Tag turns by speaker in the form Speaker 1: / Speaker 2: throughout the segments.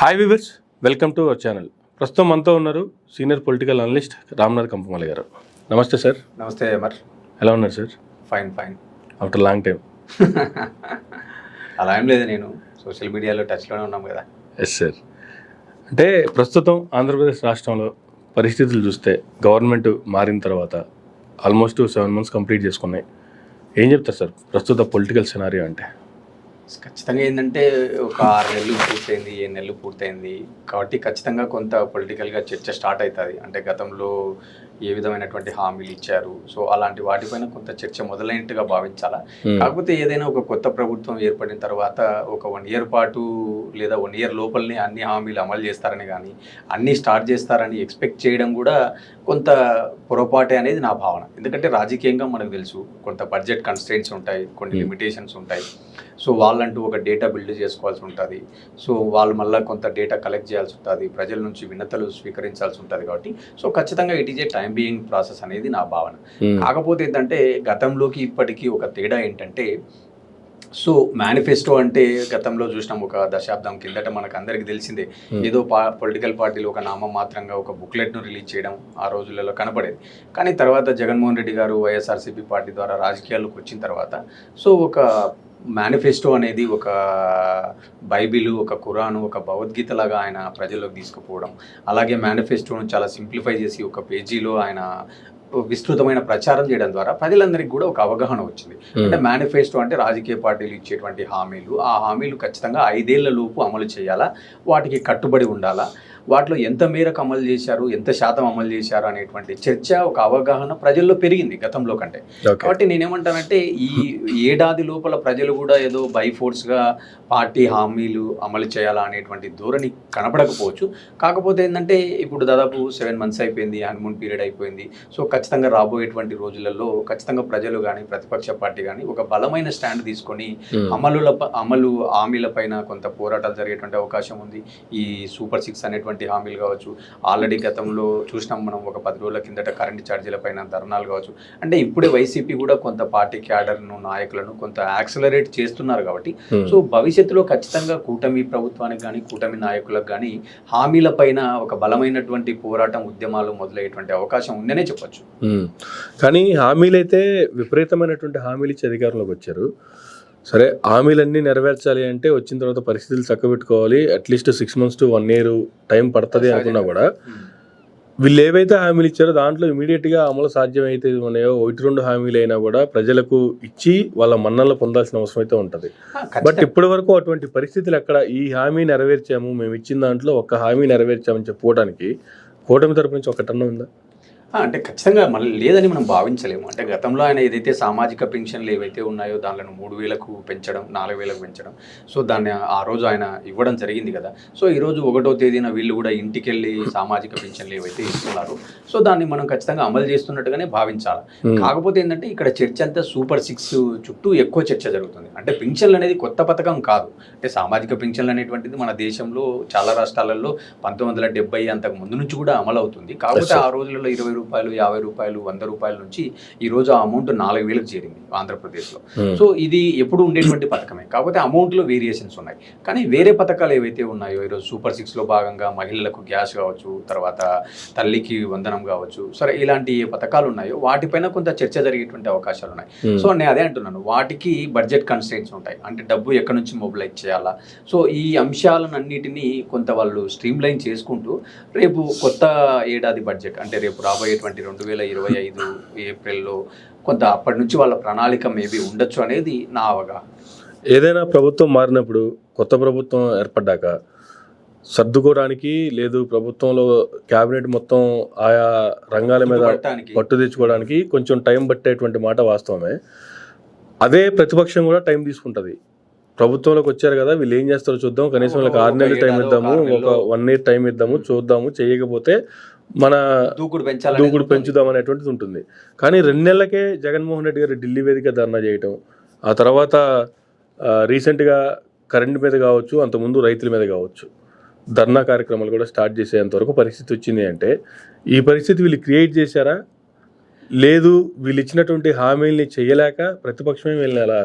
Speaker 1: Hi viewers, welcome to our channel. ప్రస్తుతం మనతో ఉన్నారు senior political analyst Ramnath Kampamalli గారు. నమస్తే సార్.
Speaker 2: నమస్తే అమర్.
Speaker 1: ఎలా ఉన్నారు sir?
Speaker 2: Fine
Speaker 1: after long time.
Speaker 2: అలా ఏం లేదు, నేను సోషల్ మీడియాలో టచ్లోనే ఉన్నాం కదా.
Speaker 1: Yes sir. అంటే ప్రస్తుతం ఆంధ్రప్రదేశ్ రాష్ట్రంలో పరిస్థితులు చూస్తే గవర్నమెంట్ మారిన తర్వాత ఆల్మోస్ట్ 7 months కంప్లీట్ చేసుకున్నాయి. ఏం చెప్తారు సార్ ప్రస్తుత పొలిటికల్ సినారియో అంటే?
Speaker 2: ఖచ్చితంగా ఏంటంటే ఒక 6 నెలలు పూర్తయింది, 7 నెలలు పూర్తయింది కాబట్టి ఖచ్చితంగా కొంత పొలిటికల్గా చర్చ స్టార్ట్ అవుతుంది. అంటే గతంలో ఏ విధమైనటువంటి హామీలు ఇచ్చారు, సో అలాంటి వాటిపైన కొంత చర్చ మొదలైనట్టుగా భావించాలా. కాకపోతే ఏదైనా ఒక కొత్త ప్రభుత్వం ఏర్పడిన తర్వాత ఒక 1 year పాటు లేదా 1 year లోపలనే అన్ని హామీలు అమలు చేస్తారని కానీ అన్నీ స్టార్ట్ చేస్తారని ఎక్స్పెక్ట్ చేయడం కూడా కొంత పొరపాటే అనేది నా భావన. ఎందుకంటే రాజకీయంగా మనకు తెలుసు కొంత బడ్జెట్ కన్స్ట్రెయింట్స్ ఉంటాయి, కొన్ని లిమిటేషన్స్ ఉంటాయి. సో వాళ్ళంటూ ఒక డేటా బిల్డ్ చేసుకోవాల్సి ఉంటుంది. సో వాళ్ళు మళ్ళీ కొంత డేటా కలెక్ట్ చేయాల్సి ఉంటుంది, ప్రజల నుంచి వినతులు స్వీకరించాల్సి ఉంటుంది. కాబట్టి సో ఖచ్చితంగా it is a time being process అనేది నా భావన. కాకపోతే ఏంటంటే గతంలోకి ఇప్పటికీ ఒక తేడా ఏంటంటే, సో మేనిఫెస్టో అంటే గతంలో చూసినాం, ఒక దశాబ్దం కిందట మనకు అందరికీ తెలిసిందే. ఏదో పొలిటికల్ పార్టీలు ఒక నామమాత్రంగా ఒక బుక్లెట్ను రిలీజ్ చేయడం ఆ రోజులలో కనపడేది. కానీ తర్వాత జగన్మోహన్ రెడ్డి గారు వైఎస్ఆర్సీపీ పార్టీ ద్వారా రాజకీయాల్లోకి వచ్చిన తర్వాత సో ఒక మేనిఫెస్టో అనేది ఒక బైబిలు, ఒక ఖురాను, ఒక భగవద్గీత లాగా ఆయన ప్రజల్లోకి తీసుకుపోవడం, అలాగే మేనిఫెస్టోను చాలా సింప్లిఫై చేసి ఒక పేజీలో ఆయన విస్తృతమైన ప్రచారం చేయడం ద్వారా ప్రజలందరికీ కూడా ఒక అవగాహన వచ్చింది. అంటే మేనిఫెస్టో అంటే రాజకీయ పార్టీలు ఇచ్చేటువంటి హామీలు, ఆ హామీలు ఖచ్చితంగా 5 ఏళ్ల లోపు అమలు చేయాలా, వాటికి కట్టుబడి ఉండాలా, వాటిలో ఎంత మేరకు అమలు చేశారు, ఎంత శాతం అమలు చేశారు అనేటువంటి చర్చ, ఒక అవగాహన ప్రజల్లో పెరిగింది గతంలో కంటే. కాబట్టి నేనేమంటానంటే ఈ ఏడాది లోపల ప్రజలు కూడా ఏదో బై ఫోర్స్గా పార్టీ హామీలు అమలు చేయాలా అనేటువంటి ధోరణి కనపడకపోవచ్చు. కాకపోతే ఏంటంటే ఇప్పుడు దాదాపు 7 months అయిపోయింది, హనీమూన్ పీరియడ్ అయిపోయింది. సో ఖచ్చితంగా రాబోయేటువంటి రోజులలో ఖచ్చితంగా ప్రజలు కానీ ప్రతిపక్ష పార్టీ కానీ ఒక బలమైన స్టాండ్ తీసుకొని అమలు హామీల పైన కొంత పోరాటాలు జరిగేటువంటి అవకాశం ఉంది. ఈ సూపర్ 6 అనేటువంటి హామీలు కావచ్చు, ఆల్రెడీ గతంలో చూసినాం మనం ఒక 10 రోజుల కిందట కరెంటు ఛార్జీల పైన ధర్నాలు కావచ్చు. అంటే ఇప్పుడే వైసీపీ కూడా కొంత పార్టీ క్యాడర్ను, నాయకులను కొంత యాక్సలరేట్ చేస్తున్నారు. కాబట్టి సో భవిష్యత్తులో ఖచ్చితంగా కూటమి ప్రభుత్వానికి కానీ కూటమి నాయకులకు కానీ హామీల పైన ఒక బలమైనటువంటి పోరాటం, ఉద్యమాలు మొదలయ్యేటువంటి అవకాశం ఉందనే చెప్పొచ్చు.
Speaker 1: కానీ హామీలు అయితే విపరీతమైనటువంటి హామీలు ఇచ్చి అధికారంలోకి వచ్చారు. సరే, హామీలన్నీ నెరవేర్చాలి అంటే వచ్చిన తర్వాత పరిస్థితులు చక్కబెట్టుకోవాలి, at least 6 months to 1 year time పడుతుంది అనుకున్నా కూడా వీళ్ళు ఏవైతే హామీలు ఇచ్చారో దాంట్లో ఇమీడియట్గా అమలు సాధ్యమైతే ఉన్నాయో 1-2 హామీలు అయినా కూడా ప్రజలకు ఇచ్చి వాళ్ళ మన్ననలు పొందాల్సిన అవసరం అయితే ఉంటుంది. బట్ ఇప్పటి వరకు అటువంటి పరిస్థితులు ఎక్కడ? ఈ హామీ నెరవేర్చాము, మేము ఇచ్చిన దాంట్లో ఒక్క హామీ నెరవేర్చామని చెప్పుకోవడానికి కూటమి తరపు నుంచి ఒక టన్ను ఉందా?
Speaker 2: అంటే ఖచ్చితంగా మళ్ళీ లేదని మనం భావించలేము. అంటే గతంలో ఆయన ఏదైతే సామాజిక పెన్షన్లు ఏవైతే ఉన్నాయో దానిలను 3,000కు పెంచడం, 4,000కు పెంచడం, సో దాన్ని ఆ రోజు ఆయన ఇవ్వడం జరిగింది కదా. సో ఈరోజు 1వ తేదీన వీళ్ళు కూడా ఇంటికి వెళ్ళి సామాజిక పెన్షన్లు ఏవైతే ఇస్తున్నారో సో దాన్ని మనం ఖచ్చితంగా అమలు చేస్తున్నట్టుగానే భావించాలి. కాకపోతే ఏంటంటే ఇక్కడ చర్చ అంతా సూపర్ 6 చుట్టూ ఎక్కువ చర్చ జరుగుతుంది. అంటే పెన్షన్లు అనేది కొత్త పథకం కాదు. అంటే సామాజిక పెన్షన్లు అనేటువంటిది మన దేశంలో చాలా రాష్ట్రాలలో 1970 అంతకు ముందు నుంచి కూడా అమలు అవుతుంది. కాకపోతే ఆ రోజులలో 20 రూపాయలు, 50 రూపాయలు, 100 రూపాయల నుంచి ఈ రోజు ఆ అమౌంట్ 4,000కు చేరింది ఆంధ్రప్రదేశ్లో. సో ఇది ఎప్పుడు ఉండేటువంటి పథకమే, కాకపోతే అమౌంట్లో వేరియేషన్స్ ఉన్నాయి. కానీ వేరే పథకాలు ఏవైతే ఉన్నాయో ఈరోజు సూపర్ 6లో భాగంగా మహిళలకు గ్యాస్ కావచ్చు, తర్వాత తల్లికి వందనం కావచ్చు, సరే ఇలాంటి ఏ పథకాలు ఉన్నాయో వాటిపైన కొంత చర్చ జరిగేటువంటి అవకాశాలు ఉన్నాయి. సో నేను అదే అంటున్నాను, వాటికి బడ్జెట్ కన్స్ట్రెయింట్స్ ఉంటాయి. అంటే డబ్బు ఎక్కడి నుంచి మొబిలైజ్ చేయాలా, సో ఈ అంశాలన్నిటినీ కొంత వాళ్ళు స్ట్రీమ్ లైన్ చేసుకుంటూ రేపు కొత్త ఏడాది బడ్జెట్ అంటే రేపు రాబోయే 2025 ఏప్రిల్లో కొంత అప్పటి నుంచి వాళ్ళ ప్రణాళిక మేబీ ఉండొచ్చు అనేది నా అవగాహన.
Speaker 1: ఏదైనా ప్రభుత్వం మారినప్పుడు, కొత్త ప్రభుత్వం ఏర్పడ్డాక సర్దుకోవడానికి లేదు, ప్రభుత్వంలో క్యాబినెట్ మొత్తం ఆయా రంగాల మీద పట్టు తెచ్చుకోవడానికి కొంచెం టైం పట్టేటువంటి మాట వాస్తవమే. అదే ప్రతిపక్షం కూడా టైం తీసుకుంటుంది. ప్రభుత్వంలోకి వచ్చారు కదా, వీళ్ళు ఏం చేస్తారో చూద్దాం, కనీసం వాళ్ళకి 6 నెలలు టైం ఇద్దాము, ఒక 1 year టైం ఇద్దాము, చూద్దాము, చేయకపోతే మన దూకుడు పెంచుదాం అనేటువంటిది ఉంటుంది. కానీ 2 నెలలకే జగన్మోహన్ రెడ్డి గారు ఢిల్లీ వేదిక ధర్నా చేయటం, ఆ తర్వాత రీసెంట్గా కరెంట్ మీద కావచ్చు, అంతకుముందు రైతుల మీద కావచ్చు ధర్నా కార్యక్రమాలు కూడా స్టార్ట్ చేసేంతవరకు పరిస్థితి వచ్చింది. అంటే ఈ పరిస్థితి వీళ్ళు క్రియేట్ చేశారా, లేదు వీళ్ళు ఇచ్చినటువంటి హామీల్ని చేయలేక ప్రతిపక్షమే వీళ్ళని అలా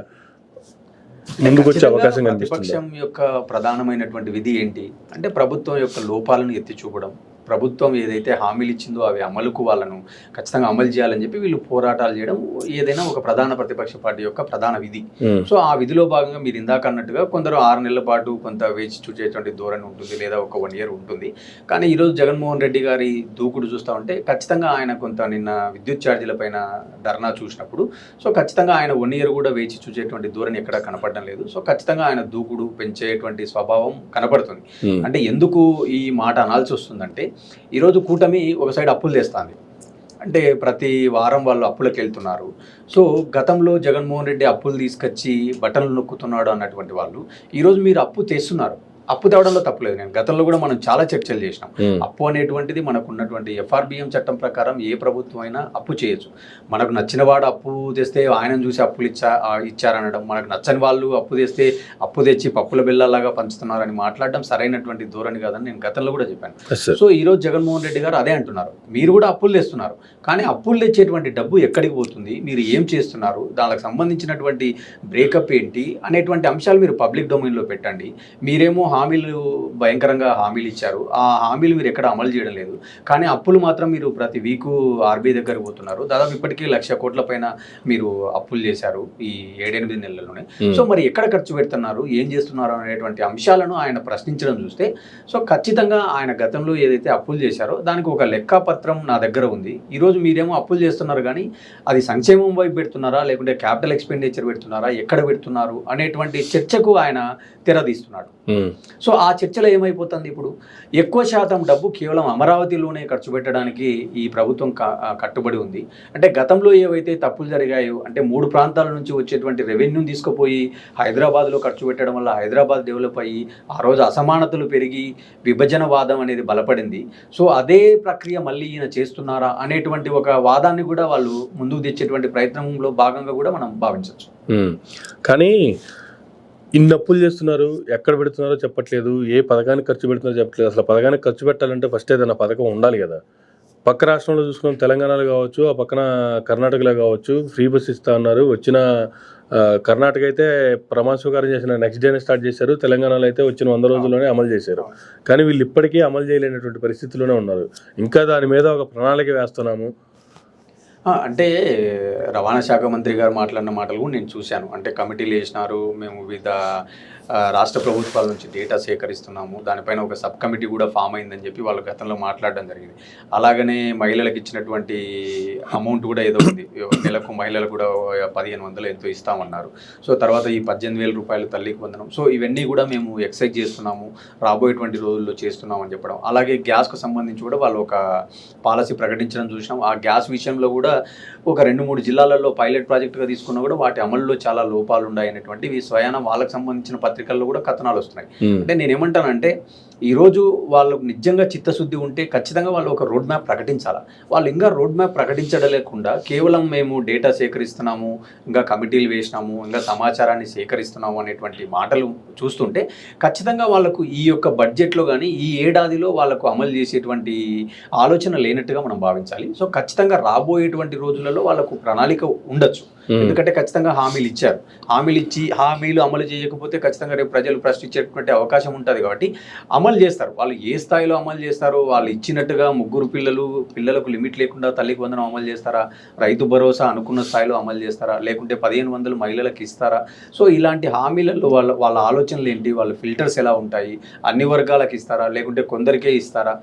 Speaker 1: ముందుకు వచ్చే
Speaker 2: ఖచ్చితంగా
Speaker 1: అవకాశం కనిపిస్తుంది.
Speaker 2: ప్రతిపక్షం యొక్క ప్రధానమైనటువంటి విధి ఏంటి అంటే ప్రభుత్వం యొక్క లోపాలను ఎత్తి చూపడం, ప్రభుత్వం ఏదైతే హామీలు ఇచ్చిందో అవి అమలుకు వాళ్ళను ఖచ్చితంగా అమలు చేయాలని చెప్పి వీళ్ళు పోరాటాలు చేయడం ఏదైనా ఒక ప్రధాన ప్రతిపక్ష పార్టీ యొక్క ప్రధాన విధి. సో ఆ విధిలో భాగంగా మీరు ఇందాక అన్నట్టుగా కొందరు 6 నెలల పాటు కొంత వేచి చూసేటువంటి ధోరణి ఉంటుంది, లేదా ఒక 1 year ఉంటుంది. కానీ ఈరోజు జగన్మోహన్ రెడ్డి గారి దూకుడు చూస్తూ ఉంటే ఖచ్చితంగా ఆయన కొంత నిన్న విద్యుత్ ఛార్జీల పైన ధర్నా చూసినప్పుడు సో ఖచ్చితంగా ఆయన 1 year కూడా వేచి చూసేటువంటి ధోరణి ఎక్కడ కనపడడం లేదు. సో ఖచ్చితంగా ఆయన దూకుడు పెంచేటువంటి స్వభావం కనపడుతుంది. అంటే ఎందుకు ఈ మాట అనాల్సి వస్తుందంటే ఈరోజు కూటమి ఒక సైడ్ అప్పులు తెస్తుంది, అంటే ప్రతి వారం వాళ్ళు అప్పులకు వెళ్తున్నారు. సో గతంలో జగన్మోహన్ రెడ్డి అప్పులు తీసుకొచ్చి బటన్లు నొక్కుతున్నాడు అన్నటువంటి వాళ్ళు ఈరోజు మీరు అప్పు తెస్తున్నారు. అప్పు తేవడంలో తప్పలేదు. నేను గతంలో కూడా మనం చాలా చర్చలు చేసినాం. అప్పు అనేటువంటిది మనకు ఉన్నటువంటి FRBM చట్టం ప్రకారం ఏ ప్రభుత్వం అయినా అప్పు చేయొచ్చు. మనకు నచ్చిన వాడు అప్పు తెస్తే ఆయనను చూసి అప్పులు ఇచ్చారనడం, మనకు నచ్చని వాళ్ళు అప్పు తెస్తే అప్పు తెచ్చి పప్పుల బిళ్ళలాగా పంచుతున్నారని మాట్లాడడం సరైనటువంటి ధోరణి కాదని నేను గతంలో కూడా చెప్పాను. సో ఈరోజు జగన్మోహన్ రెడ్డి గారు అదే అంటున్నారు, మీరు కూడా అప్పులు తెస్తున్నారు, కానీ అప్పులు తెచ్చేటువంటి డబ్బు ఎక్కడికి పోతుంది, మీరు ఏం చేస్తున్నారు, దానికి సంబంధించినటువంటి బ్రేకప్ ఏంటి అనేటువంటి అంశాలు మీరు పబ్లిక్ డొమైన్లో పెట్టండి. మీరేమో హామీలు భయంకరంగా హామీలు ఇచ్చారు, ఆ హామీలు మీరు ఎక్కడ అమలు చేయడం లేదు, కానీ అప్పులు మాత్రం మీరు ప్రతి వీకు RBI దగ్గరకు పోతున్నారు. దాదాపు ఇప్పటికీ 1,00,000 కోట్ల పైన మీరు అప్పులు చేశారు ఈ 7-8 నెలల్లోనే. సో మరి ఎక్కడ ఖర్చు పెడుతున్నారు, ఏం చేస్తున్నారు అనేటువంటి అంశాలను ఆయన ప్రశ్నించడం చూస్తే సో ఖచ్చితంగా ఆయన గతంలో ఏదైతే అప్పులు చేశారో దానికి ఒక లెక్కాపత్రం నా దగ్గర ఉంది. ఈరోజు మీరేమో అప్పులు చేస్తున్నారు, కానీ అది సంక్షేమం వైపు పెడుతున్నారా లేకుంటే క్యాపిటల్ ఎక్స్పెండిచర్ పెడుతున్నారా, ఎక్కడ పెడుతున్నారు అనేటువంటి చర్చకు ఆయన తెరదీస్తున్నాడు. సో ఆ చర్చలో ఏమైపోతుంది, ఇప్పుడు ఎక్కువ శాతం డబ్బు కేవలం అమరావతిలోనే ఖర్చు పెట్టడానికి ఈ ప్రభుత్వం కట్టుబడి ఉంది. అంటే గతంలో ఏవైతే తప్పులు జరిగాయో, అంటే 3 ప్రాంతాల నుంచి వచ్చేటువంటి రెవెన్యూని తీసుకుపోయి హైదరాబాద్లో ఖర్చు పెట్టడం వల్ల హైదరాబాద్ డెవలప్ అయ్యి ఆ రోజు అసమానతలు పెరిగి విభజనవాదం అనేది బలపడింది. సో అదే ప్రక్రియ మళ్ళీ ఈయన చేస్తున్నారా అనేటువంటి ఒక వాదాన్ని కూడా వాళ్ళు ముందుకు తెచ్చేటువంటి ప్రయత్నంలో భాగంగా కూడా మనం భావించవచ్చు.
Speaker 1: కానీ ఇన్ని అప్పులు చేస్తున్నారు, ఎక్కడ పెడుతున్నారో చెప్పట్లేదు, ఏ పథకానికి ఖర్చు పెడుతున్నారో చెప్పట్లేదు. అసలు పథకానికి ఖర్చు పెట్టాలంటే ఫస్ట్ ఏదైనా పథకం ఉండాలి కదా. పక్క రాష్ట్రంలో చూసుకున్నాం, తెలంగాణలో కావచ్చు, ఆ పక్కన కర్ణాటకలో కావచ్చు, ఫ్రీ బస్ ఇస్తా ఉన్నారు. వచ్చిన కర్ణాటక అయితే ప్రమాణ స్వీకారం చేసిన నెక్స్ట్ డేనే స్టార్ట్ చేశారు, తెలంగాణలో అయితే వచ్చిన 100 రోజుల్లోనే అమలు చేశారు. కానీ వీళ్ళు ఇప్పటికీ అమలు చేయలేనటువంటి పరిస్థితిలోనే ఉన్నారు. ఇంకా దాని మీద ఒక ప్రణాళిక వేస్తున్నాము.
Speaker 2: అంటే రవాణా శాఖ మంత్రి గారు మాట్లాడిన మాటలు కూడా నేను చూశాను. అంటే కమిటీలు వేసినారు, మేము వివిధ రాష్ట్ర ప్రభుత్వాల నుంచి డేటా సేకరిస్తున్నాము, దానిపైన ఒక సబ్ కమిటీ కూడా ఫామ్ అయిందని చెప్పి వాళ్ళు గతంలో మాట్లాడడం జరిగింది. అలాగనే మహిళలకు ఇచ్చినటువంటి అమౌంట్ కూడా ఏదో ఉంది, నెలకు మహిళలకు కూడా 1,500 ఎంతో ఇస్తామన్నారు. సో తర్వాత ఈ 18,000 రూపాయలు తల్లికి వందనం. సో ఇవన్నీ కూడా మేము ఎక్సైజ్ చేస్తున్నాము, రాబోయేటువంటి రోజుల్లో చేస్తున్నామని చెప్పడం. అలాగే గ్యాస్కు సంబంధించి కూడా వాళ్ళు ఒక పాలసీ ప్రకటించడం చూసినాం. ఆ గ్యాస్ విషయంలో కూడా ఒక 2-3 జిల్లాలలో పైలట్ ప్రాజెక్టుగా తీసుకున్నా కూడా వాటి అమలులో చాలా లోపాలు ఉన్నాయి అనేటువంటివి స్వయాన వాళ్ళకి సంబంధించిన పత్రికల్లో కూడా కథనాలు వస్తున్నాయి. అంటే నేనేమంటానంటే ఈరోజు వాళ్ళకు నిజంగా చిత్తశుద్ధి ఉంటే ఖచ్చితంగా వాళ్ళు ఒక రోడ్ మ్యాప్ ప్రకటించాలి. వాళ్ళు ఇంకా రోడ్ మ్యాప్ ప్రకటించడం లేకుండా కేవలం మేము డేటా సేకరిస్తున్నాము, ఇంకా కమిటీలు వేసినాము, ఇంకా సమాచారాన్ని సేకరిస్తున్నాము అనేటువంటి మాటలు చూస్తుంటే ఖచ్చితంగా వాళ్ళకు ఈ యొక్క బడ్జెట్లో కానీ ఈ ఏడాదిలో వాళ్ళకు అమలు చేసేటువంటి ఆలోచన లేనట్టుగా మనం భావించాలి. సో ఖచ్చితంగా రాబోయేటువంటి రోజులలో వాళ్ళకు ప్రణాళిక ఉండొచ్చు. ఎందుకంటే ఖచ్చితంగా హామీలు ఇచ్చారు, హామీలు అమలు చేయకపోతే ఖచ్చితంగా రేపు ప్రజలు ప్రశ్నించేటువంటి అవకాశం ఉంటుంది. కాబట్టి అమలు చేస్తారు. వాళ్ళు ఏ స్థాయిలో అమలు చేస్తారో, వాళ్ళు ఇచ్చినట్టుగా 3 పిల్లలకు లిమిట్ లేకుండా తల్లికి వందనం అమలు చేస్తారా, రైతు భరోసా అనుకున్న స్థాయిలో అమలు చేస్తారా, లేకుంటే 1,500 మహిళలకు ఇస్తారా? సో ఇలాంటి హామీలలో వాళ్ళ ఆలోచనలు ఏంటి, వాళ్ళ ఫిల్టర్స్ ఎలా ఉంటాయి, అన్ని వర్గాలకు ఇస్తారా లేకుంటే కొందరికే ఇస్తారా,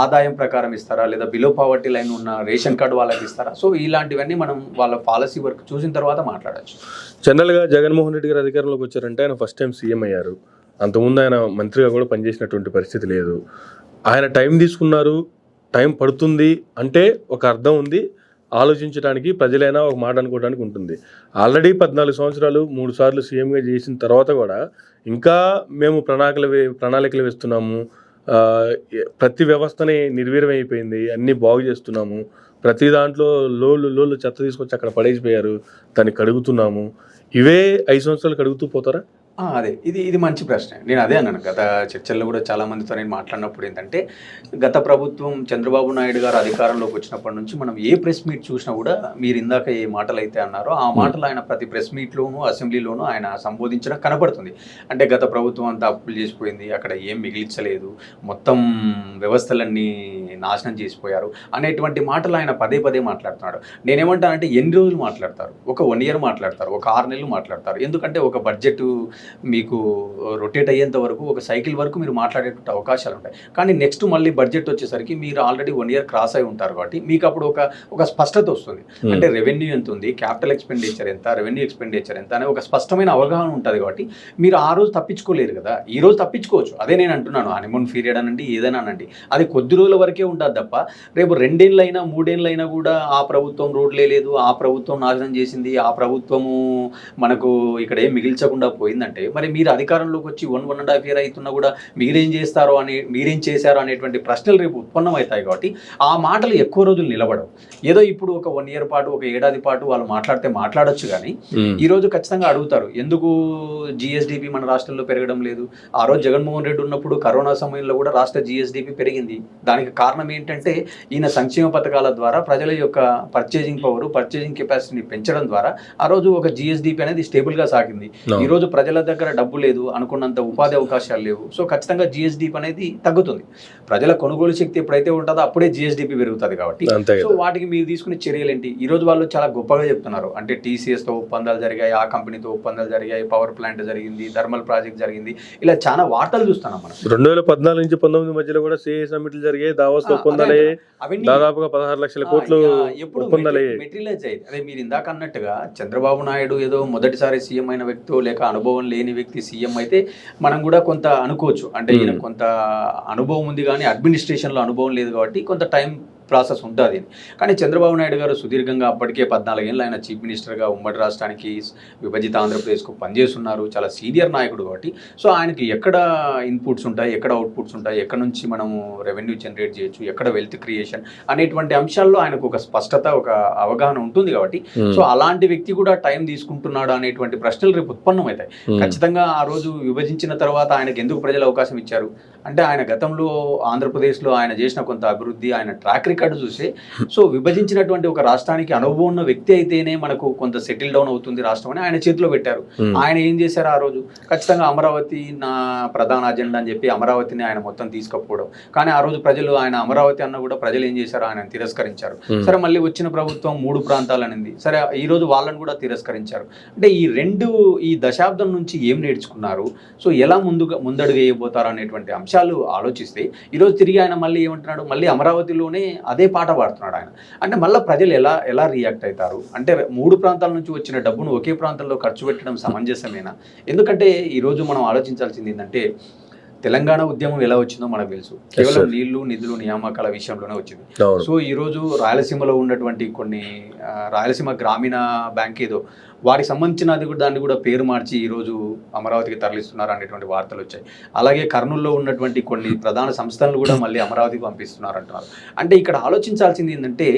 Speaker 2: ఆదాయం ప్రకారం ఇస్తారా, లేదా బిలో పావర్టీ లైన్ ఉన్న రేషన్ కార్డు వాళ్ళకి ఇస్తారా? సో ఇలాంటివన్నీ మనం వాళ్ళ పాలసీ వర్క్ చూసిన తర్వాత మాట్లాడచ్చు.
Speaker 1: జనరల్గా జగన్మోహన్ రెడ్డి గారు అధికారంలోకి వచ్చారంటే ఆయన ఫస్ట్ టైం సీఎం అయ్యారు. అంతకుముందు ఆయన మంత్రిగా కూడా పనిచేసినటువంటి పరిస్థితి లేదు. ఆయన టైం తీసుకున్నారు, టైం పడుతుంది అంటే ఒక అర్థం ఉంది, ఆలోచించడానికి ప్రజలైనా ఒక మాట అనుకోవడానికి ఉంటుంది. ఆల్రెడీ 14 సంవత్సరాలు 3 సార్లు సీఎంగా చేసిన తర్వాత కూడా ఇంకా మేము ప్రణాళికలు వేస్తున్నాము, ప్రతి వ్యవస్థని నిర్వీర్యం అయిపోయింది, అన్నీ బాగు చేస్తున్నాము, ప్రతి దాంట్లో లోళ్ళు చెత్త తీసుకొచ్చి అక్కడ పడేసిపోయారు, దాన్ని కడుగుతున్నాము, ఇవే 5 సంవత్సరాలు కడుగుతూ పోతారా?
Speaker 2: అదే ఇది మంచి ప్రశ్న. నేను అదే అన్నాను. గత చర్చల్లో కూడా చాలా మందితో నేను మాట్లాడినప్పుడు ఏంటంటే, గత ప్రభుత్వం చంద్రబాబు నాయుడు గారు అధికారంలోకి వచ్చినప్పటి నుంచి మనం ఏ ప్రెస్ మీట్ చూసినా కూడా మీరు ఇందాక ఏ మాటలైతే అన్నారో ఆ మాటలు ఆయన ప్రతి ప్రెస్ మీట్లోనూ అసెంబ్లీలోనూ ఆయన సంబోధించడం కనపడుతుంది. అంటే గత ప్రభుత్వం అంతా అప్పులు చేసిపోయింది, అక్కడ ఏం మిగిల్చలేదు, మొత్తం వ్యవస్థలన్నీ నాశనం చేసిపోయారు అనేటువంటి మాటలు ఆయన పదే పదే మాట్లాడుతున్నాడు. నేనేమంటానంటే ఎన్ని రోజులు మాట్లాడతారు? ఒక 1 year మాట్లాడతారు, ఒక 6 నెలలు మాట్లాడతారు. ఎందుకంటే ఒక బడ్జెట్ మీకు రొటేట్ అయ్యేంత వరకు, ఒక సైకిల్ వరకు మీరు మాట్లాడేటువంటి అవకాశాలు ఉంటాయి. కానీ నెక్స్ట్ మళ్ళీ బడ్జెట్ వచ్చేసరికి మీరు ఆల్రెడీ 1 year క్రాస్ అయి ఉంటారు కాబట్టి మీకు అప్పుడు ఒక స్పష్టత వస్తుంది. అంటే రెవెన్యూ ఎంత ఉంది, క్యాపిటల్ ఎక్స్పెండిచర్ ఎంత, రెవెన్యూ ఎక్స్పెండిచర్ ఎంత అనే ఒక స్పష్టమైన అవగాహన ఉంటుంది. కాబట్టి మీరు ఆ రోజు తప్పించుకోలేరు కదా, ఈ రోజు తప్పించుకోవచ్చు. అదే నేను అంటున్నాను, హనీమూన్ పీరియడ్ అనండి, ఏదైనా అనండి, అది కొద్ది రోజుల వరకే ఉంటుంది తప్ప రేపు 2 ఏళ్ళైనా 3 ఏళ్ళైనా కూడా ఆ ప్రభుత్వం రోడ్లే లేదు, ఆ ప్రభుత్వం నాశనం చేసింది, ఆ ప్రభుత్వము మనకు ఇక్కడ ఏం మిగిల్చకుండా పోయిందంటే, మరి మీరు అధికారంలోకి వచ్చి 1.5 year అవుతున్నా కూడా మీరేం చేశారో అనేటువంటి ప్రశ్నలు రేపు ఉత్పన్నమవుతాయి. కాబట్టి ఆ మాటలు ఎక్కువ రోజులు నిలబడవు. ఏదో ఇప్పుడు ఒక 1 year పాటు, ఒక ఏడాది పాటు వాళ్ళు మాట్లాడొచ్చు. కానీ ఈ రోజు ఖచ్చితంగా అడుగుతారు, ఎందుకు జిఎస్డిపి మన రాష్ట్రంలో పెరగడం లేదు? ఆ రోజు జగన్మోహన్ రెడ్డి ఉన్నప్పుడు కరోనా సమయంలో కూడా రాష్ట్ర జిఎస్డిపి పెరిగింది. దానికి కారణం ఏంటంటే ఈయన సంక్షేమ పథకాల ద్వారా ప్రజల యొక్క పర్చేజింగ్ పవర్, పర్చేజింగ్ కెపాసిటీని పెంచడం ద్వారా ఆ రోజు ఒక జిఎస్డిపి అనేది స్టేబుల్గా సాగింది. ఈ రోజు ప్రజల దగ్గర డబ్బు లేదు, అనుకున్నంత ఉపాధి అవకాశాలు లేవు. సో ఖచ్చితంగా జిఎస్డిపి అనేది తగ్గుతుంది. ప్రజల కొనుగోలు శక్తి ఎప్పుడైతే ఉంటుందో అప్పుడే జిఎస్డిపి పెరుగుతుంది. కాబట్టి సో వాటికి మీరు తీసుకునే చర్యలు ఏంటి? ఈ రోజు వాళ్ళు చాలా గొప్పగా చెప్తున్నారు. అంటే టీసీఎస్తో ఒప్పందాలు జరిగాయి, ఆ కంపెనీతో ఒప్పందాలు జరిగాయి, పవర్ ప్లాంట్ జరిగింది, థర్మల్ ప్రాజెక్ట్ జరిగింది, ఇలా చాలా వార్తలు చూస్తున్నాం మనం.
Speaker 1: 2014 నుంచి 19 మధ్యలో కూడా సిఐ సమిట్లు జరిగాయి, దావోస్ ఒప్పందాలు, దాదాపుగా 16 లక్షల కోట్లు ఒప్పందాలు
Speaker 2: మెటీరియలైజ్ అయ్యింది. అదే మీరు ఇందాక అన్నట్టుగా చంద్రబాబు నాయుడు ఏదో మొదటిసారి సీఎం అయిన వ్యక్తి లేక అనుభవం లేని వ్యక్తి సీఎం అయితే మనం కూడా కొంత అనుకోవచ్చు. అంటే ఈయన కొంత అనుభవం ఉంది కానీ అడ్మినిస్ట్రేషన్లో అనుభవం లేదు కాబట్టి కొంత టైం ప్రాసెస్ ఉంటుంది. కానీ చంద్రబాబు నాయుడు గారు సుదీర్ఘంగా అప్పటికే 14 ఏళ్ళు ఆయన చీఫ్ మినిస్టర్గా ఉమ్మడి రాష్ట్రానికి, విభజిత ఆంధ్రప్రదేశ్కు పనిచేస్తున్నారు. చాలా సీనియర్ నాయకుడు కాబట్టి సో ఆయనకి ఎక్కడ ఇన్పుట్స్ ఉంటాయి, ఎక్కడ అవుట్పుట్స్ ఉంటాయి, ఎక్కడ నుంచి మనము రెవెన్యూ జనరేట్ చేయొచ్చు, ఎక్కడ వెల్త్ క్రియేషన్ అనేటువంటి అంశాల్లో ఆయనకు ఒక స్పష్టత, ఒక అవగాహన ఉంటుంది. కాబట్టి సో అలాంటి వ్యక్తి కూడా టైం తీసుకుంటున్నాడు అనేటువంటి ప్రశ్నలు రేపు ఉత్పన్నమవుతాయి. ఖచ్చితంగా ఆ రోజు విభజించిన తర్వాత ఆయనకు ఎందుకు ప్రజలు అవకాశం ఇచ్చారు అంటే, ఆయన గతంలో ఆంధ్రప్రదేశ్లో ఆయన చేసిన కొంత అభివృద్ధి, ఆయన ట్రాక్ రికార్డు చూసే సో విభజించినటువంటి ఒక రాష్ట్రానికి అనుభవం ఉన్న వ్యక్తి అయితేనే మనకు కొంత సెటిల్ డౌన్ అవుతుంది రాష్ట్రం అని ఆయన చేతిలో పెట్టారు. ఆయన ఏం చేశారు ఆ రోజు? ఖచ్చితంగా అమరావతి నా ప్రధాన అజెండా అని చెప్పి అమరావతిని ఆయన మొత్తం తీసుకపోవడం. కానీ ఆ రోజు ప్రజలు ఆయన అమరావతి అన్న కూడా ప్రజలు ఏం చేశారు? ఆయన తిరస్కరించారు. సరే, మళ్ళీ వచ్చిన ప్రభుత్వం 3 ప్రాంతాలు అనింది. సరే, ఈ రోజు వాళ్ళని కూడా తిరస్కరించారు. అంటే ఈ దశాబ్దం నుంచి ఏం నేర్చుకున్నారు, సో ఎలా ముందడుగు వేయబోతారు అనేటువంటి అంశాలు ఆలోచిస్తే ఈరోజు తిరిగి ఆయన మళ్ళీ ఏమంటున్నాడు? మళ్ళీ అమరావతిలోనే అదే పాట పాడుతున్నాడు ఆయన. అంటే మళ్ళీ ప్రజలు ఎలా రియాక్ట్ అవుతారు? అంటే 3 ప్రాంతాల నుంచి వచ్చిన డబ్బును ఒకే ప్రాంతంలో ఖర్చు పెట్టడం సమంజసమేనా? ఎందుకంటే ఈరోజు మనం ఆలోచించాల్సింది ఏంటంటే, తెలంగాణ ఉద్యమం ఎలా వచ్చిందో మనకు తెలుసు. కేవలం నీళ్లు, నిధులు, నియామకాల విషయంలోనే వచ్చింది. సో ఈరోజు రాయలసీమలో ఉన్నటువంటి కొన్ని రాయలసీమ గ్రామీణ బ్యాంక్ ఏదో వారికి సంబంధించినది కూడా దాన్ని కూడా పేరు మార్చి ఈరోజు అమరావతికి తరలిస్తున్నారు అనేటువంటి వార్తలు వచ్చాయి. అలాగే కర్నూలులో ఉన్నటువంటి కొన్ని ప్రధాన సంస్థలను కూడా మళ్ళీ అమరావతికి పంపిస్తున్నారు అంటున్నారు. అంటే ఇక్కడ ఆలోచించాల్సింది ఏంటంటే,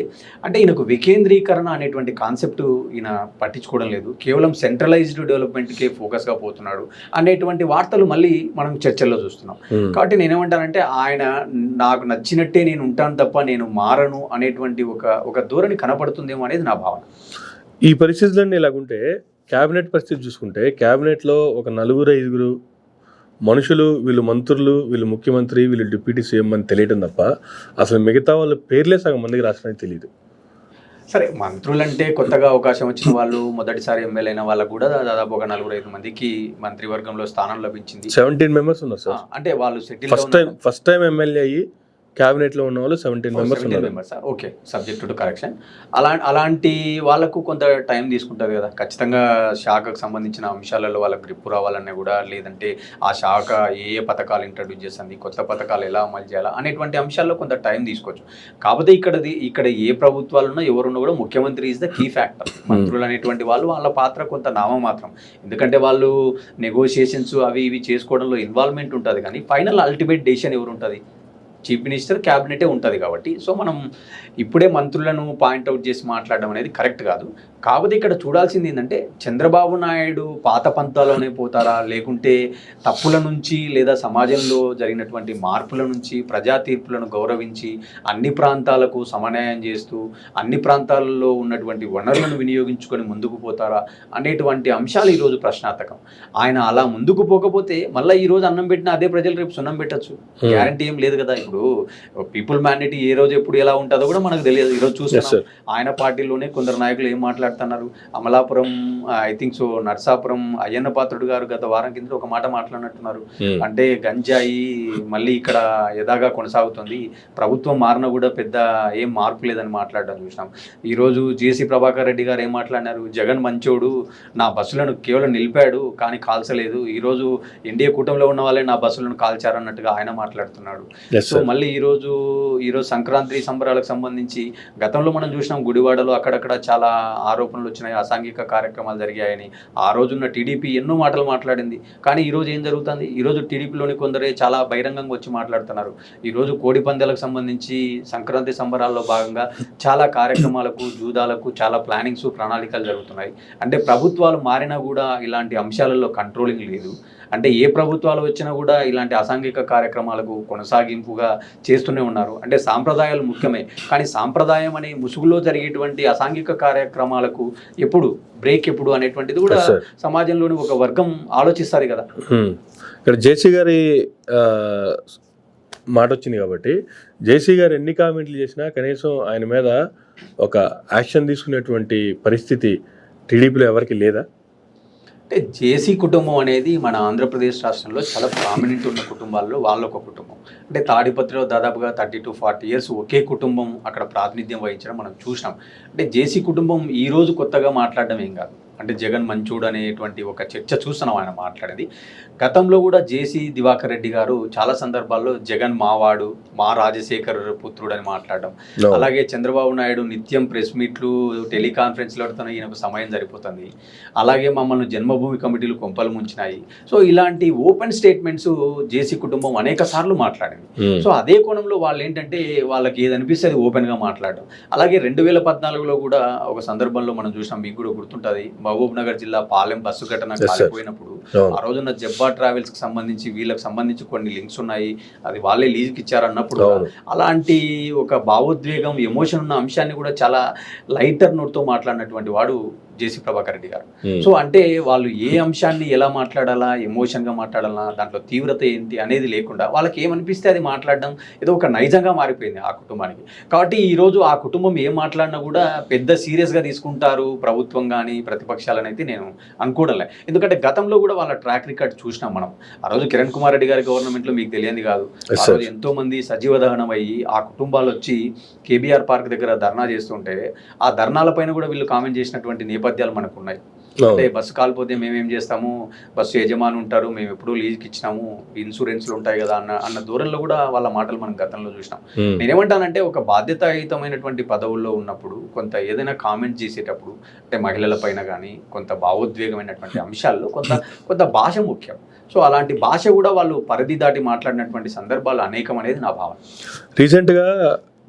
Speaker 2: అంటే ఈయనకు వికేంద్రీకరణ అనేటువంటి కాన్సెప్ట్ ఈయన పట్టించుకోవడం లేదు, కేవలం సెంట్రలైజ్డ్ డెవలప్మెంట్కే ఫోకస్గా పోతున్నాడు అనేటువంటి వార్తలు మళ్ళీ మనం చర్చల్లో చూస్తున్నాం. కాబట్టి నేనేమంటానంటే, ఆయన నాకు నచ్చినట్టే నేను ఉంటాను తప్ప నేను మారను అనేటువంటి ఒక ధోరణి కనపడుతుందేమో అనేది నా భావన.
Speaker 1: ఈ పరిస్థితులన్నీ ఇలాగుంటే క్యాబినెట్ పరిస్థితి చూసుకుంటే, క్యాబినెట్లో ఒక 4-5 మనుషులు, వీళ్ళు మంత్రులు, వీళ్ళు ముఖ్యమంత్రి, వీళ్ళు డిప్యూటీ సీఎం అని తెలియటం తప్ప అసలు మిగతా వాళ్ళ పేర్లే సగం మందికి రాష్ట్రానికి తెలియదు.
Speaker 2: సరే, మంత్రులంటే కొత్తగా అవకాశం వచ్చిన వాళ్ళు, మొదటిసారి ఎమ్మెల్యే అయిన వాళ్ళకు కూడా దాదాపు ఒక 4-5 మందికి మంత్రివర్గంలో స్థానం లభించింది.
Speaker 1: 17 members ఉన్నారు సార్.
Speaker 2: అంటే వాళ్ళు సెటిల్
Speaker 1: ఫస్ట్ టైం ఎమ్మెల్యే అయ్యి క్యాబినెట్లో ఉన్న వాళ్ళు 17 members.
Speaker 2: Okay, subject to correction. అలాంటి వాళ్ళకు కొంత టైం తీసుకుంటుంది కదా. ఖచ్చితంగా శాఖకు సంబంధించిన అంశాలలో వాళ్ళకి గ్రిప్పు రావాలన్నా కూడా, లేదంటే ఆ శాఖ ఏ పథకాలు ఇంట్రడ్యూస్ చేస్తుంది, కొత్త పథకాలు ఎలా అమలు చేయాలా అనేటువంటి అంశాల్లో కొంత టైం తీసుకోవచ్చు. కాకపోతే ఇక్కడ ఏ ప్రభుత్వాలు ఉన్నా ఎవరున్నా కూడా ముఖ్యమంత్రి ఈజ్ ద కీ ఫ్యాక్టర్. మంత్రులు అనేటువంటి వాళ్ళ పాత్ర కొంత నామమాత్రం. ఎందుకంటే వాళ్ళు నెగోషియేషన్స్ అవి ఇవి చేసుకోవడంలో ఇన్వాల్వ్మెంట్ ఉంటుంది, కానీ ఫైనల్ అల్టిమేట్ డెసిషన్ ఎవరు ఉంటుంది? చీఫ్ మినిస్టర్, క్యాబినెటే ఉంటుంది. కాబట్టి సో మనం ఇప్పుడే మంత్రులను పాయింట్అవుట్ చేసి మాట్లాడడం అనేది కరెక్ట్ కాదు. కాకపోతే ఇక్కడ చూడాల్సింది ఏంటంటే చంద్రబాబు నాయుడు పాత పంతాలోనే పోతారా, లేకుంటే తప్పుల నుంచి లేదా సమాజంలో జరిగినటువంటి మార్పుల నుంచి ప్రజా తీర్పులను గౌరవించి అన్ని ప్రాంతాలకు సమన్వయం చేస్తూ అన్ని ప్రాంతాలలో ఉన్నటువంటి వనరులను వినియోగించుకొని ముందుకు పోతారా అనేటువంటి అంశాలు ఈరోజు ప్రశ్నార్థకం. ఆయన అలా ముందుకు పోకపోతే మళ్ళీ ఈరోజు అన్నం పెట్టిన అదే ప్రజలు రేపు సున్నం పెట్టచ్చు, గ్యారంటీ ఏం లేదు కదా. ఇప్పుడు పీపుల్ మ్యానిటీ ఏ రోజు ఎప్పుడు ఎలా ఉంటుందో కూడా మనకు తెలియదు. ఈరోజు చూస్తున్నాం ఆయన పార్టీలోనే కొందరు నాయకులు ఏం మాట్లాడుతున్నారు. Amalapuram I think so Narsapuram Ayyanna Patrudu garu గత వారం కింద ఒక మాట మాట్లాడినట్టున్నారు. అంటే గంజాయి మళ్ళీ ఇక్కడ యథాగా కొనసాగుతుంది, ప్రభుత్వం మారిన కూడా పెద్ద ఏం మార్పు లేదని మాట్లాడడం చూసినాం. ఈరోజు జేసీ ప్రభాకర్ రెడ్డి గారు ఏం మాట్లాడినారు, జగన్ మంచోడు, నా బస్సులను కేవలం నిలిపాడు కానీ కాల్చలేదు, ఈరోజు ఎన్డీఏ కూటమిలో ఉన్న వాళ్ళే నా బస్సులను కాల్చారన్నట్టుగా ఆయన మాట్లాడుతున్నాడు. సో మళ్ళీ ఈరోజు సంక్రాంతి సంబరాలకు సంబంధించి గతంలో మనం చూసినాం గుడివాడలో అక్కడక్కడ చాలా ఆరోపణలు వచ్చినాయి, అసాంఘిక కార్యక్రమాలు జరిగాయని. ఆ రోజున్న టీడీపీ ఎన్నో మాటలు మాట్లాడింది. కానీ ఈరోజు ఏం జరుగుతుంది, ఈరోజు టీడీపీలోని కొందరే చాలా బహిరంగంగా వచ్చి మాట్లాడుతున్నారు. ఈరోజు కోడి పందాలకు సంబంధించి సంక్రాంతి సంబరాల్లో భాగంగా చాలా కార్యక్రమాలకు జూదాలకు చాలా ప్లానింగ్స్ ప్రణాళికలు జరుగుతున్నాయి. అంటే ప్రభుత్వాలు మారినా కూడా ఇలాంటి అంశాలలో కంట్రోలింగ్ లేదు. అంటే ఏ ప్రభుత్వాలు వచ్చినా కూడా ఇలాంటి అసాంఘిక కార్యక్రమాలకు కొనసాగింపుగా చేస్తూనే ఉన్నారు. అంటే సాంప్రదాయాలు ముఖ్యమే, కానీ సాంప్రదాయం అనే ముసుగులో జరిగేటువంటి అసాంఘిక కార్యక్రమాలకు ఎప్పుడు బ్రేక్ ఎప్పుడు అనేటువంటిది కూడా సమాజంలోని ఒక వర్గం ఆలోచిస్తారు కదా.
Speaker 1: ఇక్కడ జేసీ గారి మాట వచ్చింది కాబట్టి జేసీ గారు ఎన్ని కామెంట్లు చేసినా కనీసం ఆయన మీద ఒక యాక్షన్ తీసుకునేటువంటి పరిస్థితి టీడీపీలో ఎవరికి లేదా?
Speaker 2: అంటే జేసీ కుటుంబం అనేది మన ఆంధ్రప్రదేశ్ రాష్ట్రంలో చాలా ప్రామినెంట్ ఉన్న కుటుంబాల్లో వాళ్ళొక కుటుంబం. అంటే తాడిపత్రిలో దాదాపుగా 30 to 40 years ఒకే కుటుంబం అక్కడ ప్రాతినిధ్యం వహించడం మనం చూసినాం. అంటే జేసీ కుటుంబం ఈరోజు కొత్తగా మాట్లాడడం ఏం కాదు. అంటే జగన్ మంచోడు అనేటువంటి ఒక చర్చ చూస్తున్నాం ఆయన మాట్లాడేది. గతంలో కూడా జేసీ దివాకర్ రెడ్డి గారు చాలా సందర్భాల్లో జగన్ మావాడు, మా రాజశేఖర్ పుత్రుడు అని మాట్లాడడం, అలాగే చంద్రబాబు నాయుడు నిత్యం ప్రెస్ మీట్లు టెలికాన్ఫరెన్స్లతో ఈయనకు సమయం సరిపోతుంది, అలాగే మమ్మల్ని జన్మభూమి కమిటీలు కొంపలు ముంచినాయి. సో ఇలాంటి ఓపెన్ స్టేట్మెంట్స్ జేసీ కుటుంబం అనేక సార్లు మాట్లాడింది. సో అదే కోణంలో వాళ్ళు ఏంటంటే వాళ్ళకి ఏది అనిపిస్తే అది ఓపెన్గా మాట్లాడడం. అలాగే 2014లో కూడా ఒక సందర్భంలో మనం చూసినాం, మీకు కూడా గుర్తుంటుంది, మహబూబ్ నగర్ జిల్లా పాలెం బస్సు ఘటన కాలిపోయినప్పుడు ఆ రోజున జబ్బా ట్రావెల్స్ కి సంబంధించి వీళ్ళకి సంబంధించి కొన్ని లింక్స్ ఉన్నాయి, అది వాళ్ళే లీజ్కి ఇచ్చారన్నప్పుడు అలాంటి ఒక భావోద్వేగం ఎమోషన్ ఉన్న అంశాన్ని కూడా చాలా లైటర్ నోట్తో మాట్లాడినటువంటి వాడు జేసీ ప్రభాకర్ రెడ్డి గారు. సో అంటే వాళ్ళు ఏ అంశాన్ని ఎలా మాట్లాడాలా, ఎమోషన్గా మాట్లాడాలా, దాంట్లో తీవ్రత ఏంటి అనేది లేకుండా వాళ్ళకి ఏమనిపిస్తే అది మాట్లాడడం ఏదో ఒక నైజంగా మారిపోయింది ఆ కుటుంబానికి. కాబట్టి ఈరోజు ఆ కుటుంబం ఏం మాట్లాడినా కూడా పెద్ద సీరియస్గా తీసుకుంటారు ప్రభుత్వం కానీ ప్రతిపక్షాలని అయితే నేను అనుకోవడంలే. ఎందుకంటే గతంలో కూడా వాళ్ళ ట్రాక్ రికార్డ్ చూసినాం మనం. ఆ రోజు కిరణ్ కుమార్ రెడ్డి గారి గవర్నమెంట్లో మీకు తెలియంది కాదు, ఆ రోజు ఎంతో మంది సజీవ దహనం అయ్యి ఆ కుటుంబాలు వచ్చి కేబీఆర్ పార్క్ దగ్గర ధర్నా చేస్తుంటే ఆ ధర్నాల పైన కూడా వీళ్ళు కామెంట్ చేసినటువంటి నేపథ్యాలు మనకు ఉన్నాయి. అంటే బస్సు కాలిపోతే మేమేం చేస్తాము, బస్సు యజమాని ఉంటారు, మేము ఎప్పుడూ లీజ్కి ఇచ్చినాము, ఇన్సూరెన్స్లు ఉంటాయి కదా అన్న దూరంలో కూడా వాళ్ళ మాటలు మనం గతంలో చూసినాం. నేనేమంటానంటే ఒక బాధ్యతాయుతమైనటువంటి పదవుల్లో ఉన్నప్పుడు కొంత ఏదైనా కామెంట్ చేసేటప్పుడు అంటే మహిళల పైన కానీ కొంత భావోద్వేగమైనటువంటి అంశాల్లో కొంత భాష ముఖ్యం. సో అలాంటి భాష కూడా వాళ్ళు పరిధి దాటి మాట్లాడినటువంటి సందర్భాలు అనేకం అనేది నా భావన.
Speaker 1: రీసెంట్గా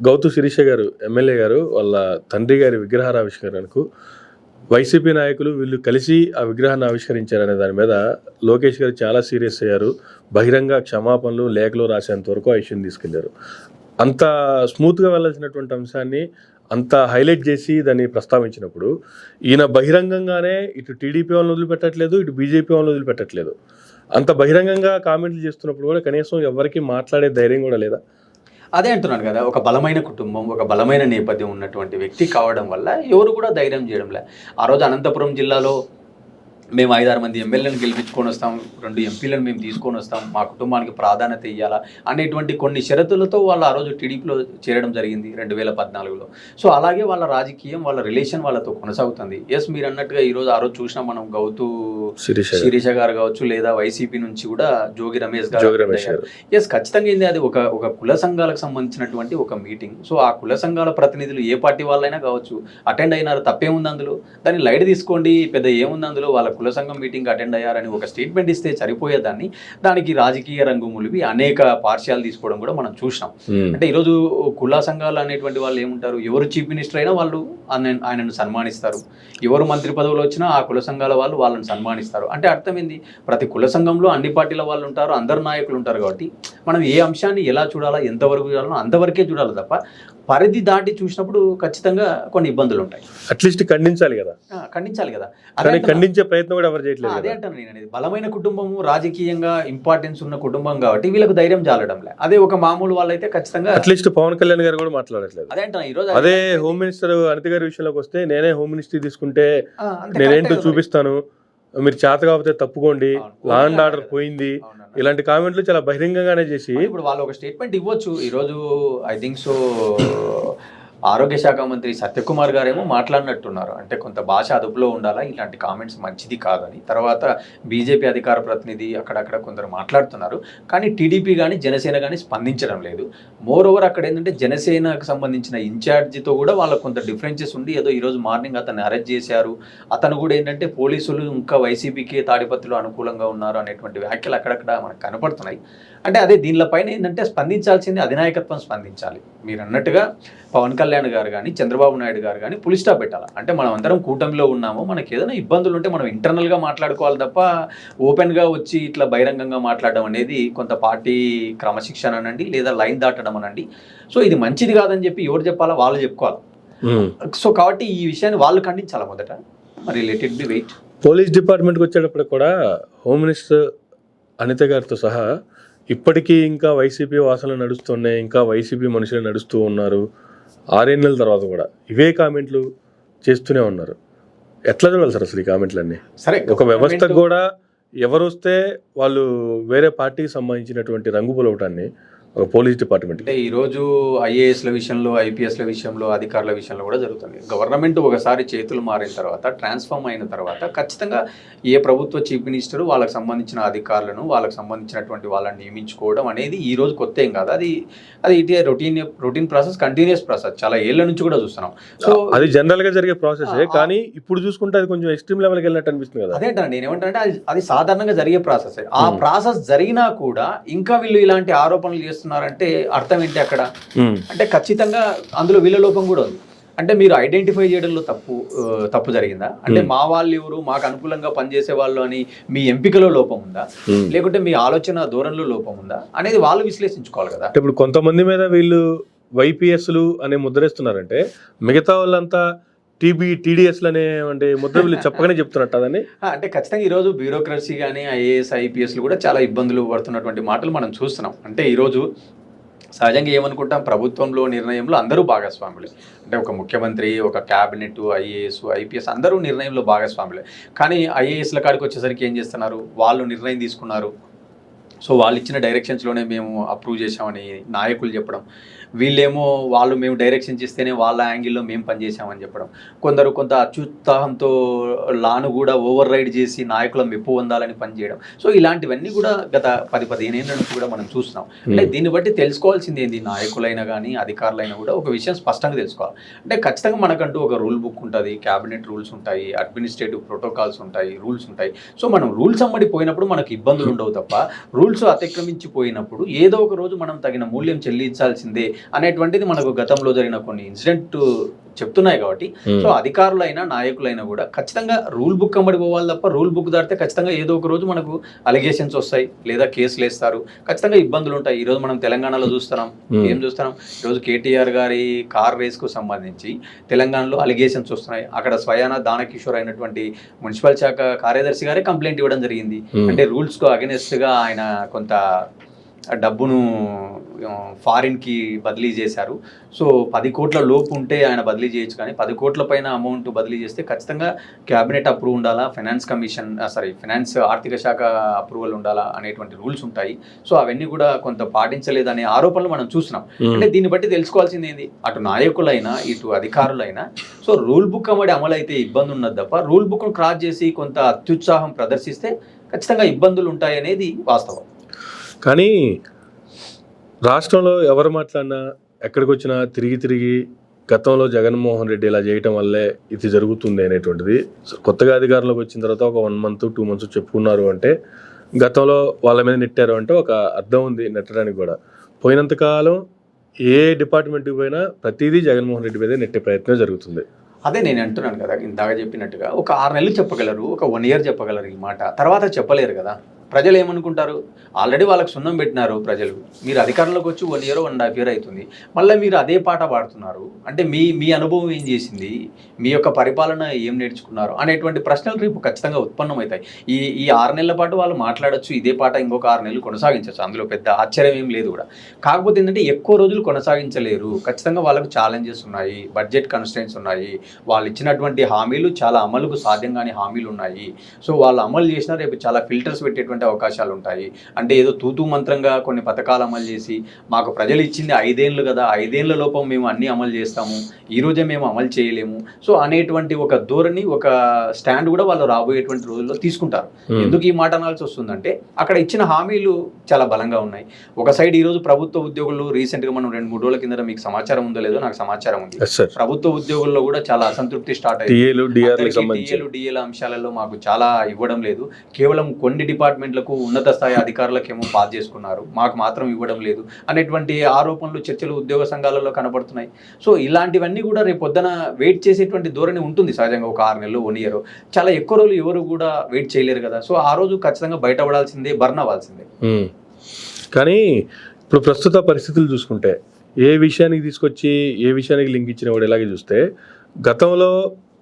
Speaker 1: గౌతు శిరీష గారు ఎమ్మెల్యే గారు వాళ్ళ తండ్రి గారి విగ్రహారావిష్కరణకు వైసీపీ నాయకులు వీళ్ళు కలిసి ఆ విగ్రహాన్ని ఆవిష్కరించారనే దాని మీద లోకేష్ గారు చాలా సీరియస్ అయ్యారు. బహిరంగ క్షమాపణలు లేఖలో రాసేంత వరకు ఆ ఇష్యూని తీసుకెళ్లారు. అంత స్మూత్గా వెళ్ళాల్సినటువంటి అంశాన్ని అంత హైలైట్ చేసి దాన్ని ప్రస్తావించినప్పుడు ఈయన బహిరంగంగానే ఇటు టీడీపీ వాళ్ళని వదిలిపెట్టట్లేదు, ఇటు బీజేపీ వాళ్ళని వదిలిపెట్టట్లేదు. అంత బహిరంగంగా కామెంట్లు చేస్తున్నప్పుడు కూడా కనీసం ఎవరికి మాట్లాడే ధైర్యం కూడా లేదా?
Speaker 2: అదే అంటున్నాను కదా, ఒక బలమైన కుటుంబం, ఒక బలమైన నేపథ్యం ఉన్నటువంటి వ్యక్తి కావడం వల్ల ఎవరు కూడా ధైర్యం చేయడంలే. ఆ రోజు అనంతపురం జిల్లాలో మేము 5-6 మంది ఎమ్మెల్యేలను గెలిపించుకొని వస్తాం, 2 ఎంపీలను మేము తీసుకొని వస్తాం, మా కుటుంబానికి ప్రాధాన్యత ఇవ్వాలా అనేటువంటి కొన్ని షరతులతో వాళ్ళు ఆ రోజు టీడీపీలో చేరడం జరిగింది 2014లో. సో అలాగే వాళ్ళ రాజకీయం, వాళ్ళ రిలేషన్ వాళ్ళతో కొనసాగుతుంది. ఎస్, మీరు అన్నట్టుగా ఈరోజు ఆ రోజు చూసినా మనం గౌతు శిరీష గారు కావచ్చు, లేదా వైసీపీ నుంచి కూడా జోగి రమేష్ గారు. ఎస్, ఖచ్చితంగా ఏంది, అది ఒక కుల సంఘాలకు సంబంధించినటువంటి ఒక మీటింగ్. సో ఆ కుల సంఘాల ప్రతినిధులు ఏ పార్టీ వాళ్ళైనా కావచ్చు అటెండ్ అయినారు, తప్పేముంది అందులో, దాన్ని లైట్ తీసుకోండి, పెద్ద ఏముంది అందులో, వాళ్ళ కుల సంఘం మీటింగ్ అటెండ్ అయ్యారని ఒక స్టేట్మెంట్ ఇస్తే సరిపోయేదాన్ని దానికి రాజకీయ రంగు ములిపి అనేక పార్శ్యాలు తీసుకోవడం కూడా మనం చూసినాం. అంటే ఈరోజు కుల సంఘాలు అనేటువంటి వాళ్ళు ఏముంటారు, ఎవరు చీఫ్ మినిస్టర్ అయినా వాళ్ళు ఆయనను సన్మానిస్తారు, ఎవరు మంత్రి పదవులు వచ్చినా ఆ కుల సంఘాల వాళ్ళు వాళ్ళని సన్మానిస్తారు. అంటే అర్థం ఏంది, ప్రతి కుల సంఘంలో అన్ని పార్టీల వాళ్ళు ఉంటారు, అందరు నాయకులు ఉంటారు. కాబట్టి మనం ఏ అంశాన్ని ఎలా చూడాలా, ఎంతవరకు చూడాలో అంతవరకే చూడాలి తప్ప పరిధి దాటి చూసినప్పుడు ఖచ్చితంగా కొన్ని ఇబ్బందులు ఉంటాయి.
Speaker 1: అట్లీస్ట్ ఖండించాలి కదా,
Speaker 2: ఖండించాలి కదా.
Speaker 1: ఖండించే ప్రయత్నం కూడా ఎవరు చేయట్లేదు.
Speaker 2: అదే అంటాను నేను అనేది, బలమైన కుటుంబము, రాజకీయంగా ఇంపార్టెన్స్ ఉన్న కుటుంబం కాబట్టి వీళ్ళకు ధైర్యం చాలడంలే. అదే ఒక మామూలు వాళ్ళైతే ఖచ్చితంగా
Speaker 1: అట్లీస్ట్ పవన్ కళ్యాణ్ గారు కూడా మాట్లాడట్లేదు.
Speaker 2: అదే అంటాను ఈరోజు.
Speaker 1: అదే హోమ్ మినిస్టర్ అనిత గారి విషయంలోకి వస్తే, నేనే హోమ్ మినిస్ట్రీ తీసుకుంటే నేనేంటో చూపిస్తాను, మీరు చేత కాకపోతే తప్పుకోండి, లా అండ్ ఆర్డర్ పోయింది, ఇలాంటి కామెంట్లు చాలా బహిరంగంగానే చేసి
Speaker 2: ఇప్పుడు వాళ్ళు ఒక స్టేట్మెంట్ ఇవ్వచ్చు. ఈరోజు ఐ థింక్ సో ఆరోగ్య శాఖ మంత్రి సత్యకుమార్ గారేమో మాట్లాడినట్టున్నారు, అంటే కొంత భాష అదుపులో ఉండాలా, ఇలాంటి కామెంట్స్ మంచిది కాదని. తర్వాత బీజేపీ అధికార ప్రతినిధి అక్కడక్కడ కొందరు మాట్లాడుతున్నారు, కానీ టీడీపీ కానీ జనసేన కానీ స్పందించడం లేదు. మోర్ ఓవర్ అక్కడ ఏంటంటే జనసేనకు సంబంధించిన ఇన్ఛార్జితో కూడా వాళ్ళకు కొంత డిఫరెన్సెస్ ఉండి, ఏదో ఈరోజు మార్నింగ్ అతన్ని అరెస్ట్ చేశారు, అతను కూడా ఏంటంటే పోలీసులు ఇంకా వైసీపీకి తాడిపత్రులు అనుకూలంగా ఉన్నారు అనేటువంటి వ్యాఖ్యలు అక్కడక్కడ మనకు కనపడుతున్నాయి. అంటే అదే దీనిపైన ఏంటంటే స్పందించాల్సింది అధినాయకత్వం స్పందించాలి. మీరు అన్నట్టుగా పవన్ కళ్యాణ్ గారు కానీ చంద్రబాబు నాయుడు గారు కానీ పులి స్టాప్ పెట్టాలి. అంటే మనం అందరం కూటమిలో ఉన్నాము, మనకి ఏదైనా ఇబ్బందులు ఉంటే మనం ఇంటర్నల్గా మాట్లాడుకోవాలి తప్ప ఓపెన్గా వచ్చి ఇట్లా బహిరంగంగా మాట్లాడడం అనేది కొంత పార్టీ క్రమశిక్షణ అనండి, లేదా లైన్ దాటడం అనండి. సో ఇది మంచిది కాదని చెప్పి ఎవరు చెప్పాలా, వాళ్ళు చెప్పుకోవాలి. సో కాబట్టి ఈ విషయాన్ని వాళ్ళు ఖండించాలి మొదట, మరి let it be wait.
Speaker 1: Police డిపార్ట్మెంట్కి వచ్చేటప్పుడు కూడా హోమ్ మినిస్టర్ అనిత గారితో సహా ఇప్పటికీ ఇంకా వైసీపీ వాసనలు నడుస్తున్నాయి, ఇంకా వైసీపీ మనుషులు నడుస్తూ ఉన్నారు. 6 నెలల తర్వాత కూడా ఇవే కామెంట్లు చేస్తూనే ఉన్నారు. ఎట్లా చూడాలి సార్ అసలు ఈ కామెంట్లన్నీ?
Speaker 2: సరే,
Speaker 1: ఒక వ్యవస్థకు కూడా ఎవరు వస్తే వాళ్ళు వేరే పార్టీకి సంబంధించినటువంటి రంగు పొలవటాన్ని ఒక పోలీస్ డిపార్ట్మెంట్
Speaker 2: అంటే ఈరోజు ఐఏఎస్ల విషయంలో, ఐపీఎస్ల విషయంలో, అధికారుల విషయంలో కూడా జరుగుతుంది. గవర్నమెంట్ ఒకసారి చేతులు మారిన తర్వాత, ట్రాన్స్ఫార్మ్ అయిన తర్వాత ఖచ్చితంగా ఏ ప్రభుత్వ చీఫ్ మినిస్టర్ వాళ్ళకి సంబంధించిన అధికారులను, వాళ్ళకి సంబంధించినటువంటి వాళ్ళని నియమించుకోవడం అనేది ఈ రోజు కొత్త ఏం కాదు. అది ఇటే రొటీన్ ప్రాసెస్, కంటిన్యూస్ ప్రాసెస్, చాలా ఏళ్ల నుంచి కూడా చూస్తున్నాం. సో
Speaker 1: అది జనరల్ గా జరిగే ప్రాసెస్. కానీ ఇప్పుడు చూసుకుంటే అది కొంచెం ఎక్స్ట్రీమ్ లెవెల్కి వెళ్ళినట్టు అనిపిస్తుంది కదా.
Speaker 2: అదేంటంటే నేను ఏమంటానంటే అది సాధారణంగా జరిగే ప్రాసెస్. ఆ ప్రాసెస్ జరిగినా కూడా ఇంకా వీళ్ళు ఇలాంటి ఆరోపణలు చేస్తున్నారంటే అర్థం ఏంటి అక్కడ? అంటే ఖచ్చితంగా అందులో వీళ్ళ లోపం కూడా ఉంది. అంటే మీరు ఐడెంటిఫై చేయడంలో తప్పు జరిగిందా? అంటే మా వాళ్ళు ఎవరు, మాకు అనుకూలంగా పనిచేసే వాళ్ళు అని మీ ఎంపికలో లోపం ఉందా, లేకుంటే మీ ఆలోచన ధోరణిలో లోపం ఉందా అనేది వాళ్ళు విశ్లేషించుకోవాలి కదా.
Speaker 1: ఇప్పుడు కొంతమంది మీద వీళ్ళు వైపీఎస్లు అనే ముద్రేస్తున్నారంటే మిగతా వాళ్ళంతా టీడీఎస్లు అనే అంటే ముద్ర వీళ్ళు చెప్పగానే చెప్తున్నట్టు అదని.
Speaker 2: అంటే ఖచ్చితంగా ఈరోజు బ్యూరోక్రసీ కానీ ఐఏఎస్ ఐపీఎస్లు కూడా చాలా ఇబ్బందులు పడుతున్నటువంటి మాటలు మనం చూస్తున్నాం. అంటే ఈరోజు సహజంగా ఏమనుకుంటాం, ప్రభుత్వంలో నిర్ణయంలో అందరూ భాగస్వాములే. అంటే ఒక ముఖ్యమంత్రి, ఒక క్యాబినెట్, ఐఏఎస్ ఐపీఎస్ అందరూ నిర్ణయంలో భాగస్వాములే. కానీ ఐఏఎస్ల కాడికి వచ్చేసరికి ఏం చేస్తున్నారు, వాళ్ళు నిర్ణయం తీసుకున్నారు, సో వాళ్ళు ఇచ్చిన డైరెక్షన్స్లోనే మేము అప్రూవ్ చేసామని నాయకులు చెప్పడం, వీళ్ళేమో మేము డైరెక్షన్స్ ఇస్తేనే వాళ్ళ యాంగిల్లో మేము పనిచేసామని చెప్పడం, కొందరు కొంత అత్యుత్సాహంతో లాను కూడా ఓవర్ రైడ్ చేసి నాయకుల మెప్పు పొందాలని పనిచేయడం. సో ఇలాంటివన్నీ కూడా గత 10-15 ఏళ్ళ నుంచి కూడా మనం చూస్తున్నాం. అంటే దీన్ని బట్టి తెలుసుకోవాల్సింది ఏంది, నాయకులైనా కానీ అధికారులైనా కూడా ఒక విషయం స్పష్టంగా తెలుసుకోవాలి. అంటే ఖచ్చితంగా మనకంటూ ఒక రూల్ బుక్ ఉంటుంది, క్యాబినెట్ రూల్స్ ఉంటాయి, అడ్మినిస్ట్రేటివ్ ప్రోటోకాల్స్ ఉంటాయి, రూల్స్ ఉంటాయి. సో మనం రూల్స్ అమ్మడి పోయినప్పుడు మనకు ఇబ్బందులు ఉండవు తప్ప రూల్స్ అతిక్రమించిపోయినప్పుడు ఏదో ఒక రోజు మనం తగిన మూల్యం చెల్లించాల్సిందే అనేటువంటిది మనకు గతంలో జరిగిన కొన్ని ఇన్సిడెంట్ చెప్తున్నాయి. కాబట్టి సో అధికారులైనా నాయకులైనా కూడా ఖచ్చితంగా రూల్ బుక్ అమ్మడి పోవాలి తప్ప రూల్ బుక్ దాటితే ఖచ్చితంగా ఏదో ఒక రోజు మనకు అలిగేషన్స్ వస్తాయి, లేదా కేసులు వేస్తారు, ఖచ్చితంగా ఇబ్బందులు ఉంటాయి. ఈరోజు మనం తెలంగాణలో చూస్తున్నాం, ఏం చూస్తున్నాం, ఈరోజు కేటీఆర్ గారి కార్ రేస్కు సంబంధించి తెలంగాణలో అలిగేషన్స్ వస్తున్నాయి. అక్కడ స్వయాన దానకిషోర్ అయినటువంటి మున్సిపల్ శాఖ కార్యదర్శి గారే కంప్లైంట్ ఇవ్వడం జరిగింది. అంటే రూల్స్కు అగెనెస్ట్గా ఆయన కొంత డబ్బును ఫారిన్కి బదిలీ చేశారు. సో 10 కోట్ల లోపు ఉంటే ఆయన బదిలీ చేయొచ్చు, కానీ 10 కోట్ల పైన అమౌంట్ బదిలీ చేస్తే ఖచ్చితంగా క్యాబినెట్ అప్రూవ్ ఉండాలా, ఫైనాన్స్ ఆర్థిక శాఖ అప్రూవల్ ఉండాలా అనేటువంటి రూల్స్ ఉంటాయి. సో అవన్నీ కూడా కొంత పాటించలేదనే ఆరోపణలు మనం చూస్తున్నాం. అంటే దీన్ని బట్టి తెలుసుకోవాల్సింది ఏంది, అటు నాయకులైనా ఇటు అధికారులైనా సో రూల్ బుక్ అమ్మడి అమలు అయితే ఇబ్బంది ఉన్నది తప్ప రూల్ బుక్ను క్రాస్ చేసి కొంత అత్యుత్సాహం ప్రదర్శిస్తే ఖచ్చితంగా ఇబ్బందులు ఉంటాయి అనేది వాస్తవం.
Speaker 1: కానీ రాష్ట్రంలో ఎవరు మాట్లాడినా ఎక్కడికి వచ్చినా తిరిగి గతంలో జగన్మోహన్ రెడ్డి ఇలా చేయటం వల్లే ఇది జరుగుతుంది అనేటువంటిది కొత్తగా అధికారంలోకి వచ్చిన తర్వాత ఒక 1 month 2 months చెప్పుకున్నారు అంటే గతంలో వాళ్ళ మీద నెట్టారు అంటే ఒక అర్థం ఉంది నెట్టడానికి కూడా. పోయినంతకాలం ఏ డిపార్ట్మెంట్కి పోయినా ప్రతిదీ జగన్మోహన్ రెడ్డి మీదే నెట్టే ప్రయత్నం జరుగుతుంది.
Speaker 2: అదే నేను అంటున్నాను కదా, ఇందాక చెప్పినట్టుగా ఒక 6 నెలలు చెప్పగలరు, ఒక 1 year చెప్పగలరు ఈ మాట, తర్వాత చెప్పలేరు కదా. ప్రజలు ఏమనుకుంటారు? ఆల్రెడీ వాళ్ళకి సున్నం పెట్టినారు ప్రజలు. మీరు అధికారంలోకి వచ్చి 1 year 1.5 year అవుతుంది, మళ్ళీ మీరు అదే పాట పాడుతున్నారు అంటే మీ అనుభవం ఏం చేసింది, మీ యొక్క పరిపాలన ఏం నేర్చుకున్నారు అనేటువంటి ప్రశ్నలు రేపు ఖచ్చితంగా ఉత్పన్నమవుతాయి. ఈ 6 నెలల పాటు వాళ్ళు మాట్లాడచ్చు, ఇదే పాట ఇంకొక 6 నెలలు కొనసాగించవచ్చు, అందులో పెద్ద ఆశ్చర్యం ఏం లేదు కూడా. కాకపోతే ఏంటంటే ఎక్కువ రోజులు కొనసాగించలేరు, ఖచ్చితంగా వాళ్ళకు ఛాలెంజెస్ ఉన్నాయి, బడ్జెట్ కన్స్ట్రెంట్స్ ఉన్నాయి, వాళ్ళు ఇచ్చినటువంటి హామీలు చాలా అమలుకు సాధ్యం కాని హామీలు ఉన్నాయి. సో వాళ్ళు అమలు చేసినా రేపు చాలా ఫిల్టర్స్ పెట్టేటువంటి అవకాశాలు ఉంటాయి. అంటే ఏదో తూతూ మంత్రంగా కొన్ని పథకాలు అమలు చేసి మాకు ప్రజలు ఇచ్చింది 5 ఏళ్ళు కదా, 5 ఏళ్ల లోపం మేము అన్ని అమలు చేస్తాము, ఈ రోజే మేము అమలు చేయలేము సో అనేటువంటి ఒక ధోరణి, ఒక స్టాండ్ కూడా వాళ్ళు రాబోయేటువంటి రోజుల్లో తీసుకుంటారు. ఎందుకు ఈ మాట అనాల్సి వస్తుందంటే అక్కడ ఇచ్చిన హామీలు చాలా బలంగా ఉన్నాయి. ఒక సైడ్ ఈ రోజు ప్రభుత్వ ఉద్యోగులు రీసెంట్గా మనం 2-3 రోజుల కింద, మీకు సమాచారం ఉందో లేదో నాకు సమాచారం ఉంది, ప్రభుత్వ ఉద్యోగుల్లో కూడా చాలా అసంతృప్తి స్టార్ట్ అయింది. డిఏల అంశాలలో మాకు చాలా ఇవ్వడం లేదు, కేవలం కొన్ని డిపార్ట్మెంట్లకు ఉన్నత స్థాయి అధికారులకేమో పాస్ చేసుకున్నారు, మాకు మాత్రం ఇవ్వడం లేదు అనేటువంటి ఆరోపణలు, చర్చలు ఉద్యోగ సంఘాలలో కనబడుతున్నాయి. సో ఇలాంటివన్నీ కూడా రేపు పొద్దున వెయిట్ చేసేటువంటి ధోరణి ఉంటుంది సహజంగా. ఒక 6 నెలలు 1 year చాలా ఎక్కువ రోజులు ఎవరు కూడా వెయిట్ చేయలేరు కదా. సో ఆ రోజు ఖచ్చితంగా బయటపడాల్సిందే, బర్న్ అవ్వాల్సిందే.
Speaker 1: కానీ ఇప్పుడు ప్రస్తుత పరిస్థితులు చూసుకుంటే ఏ విషయానికి తీసుకొచ్చి ఏ విషయానికి లింక్ ఇచ్చిన వాడు ఎలాగే చూస్తే గతంలో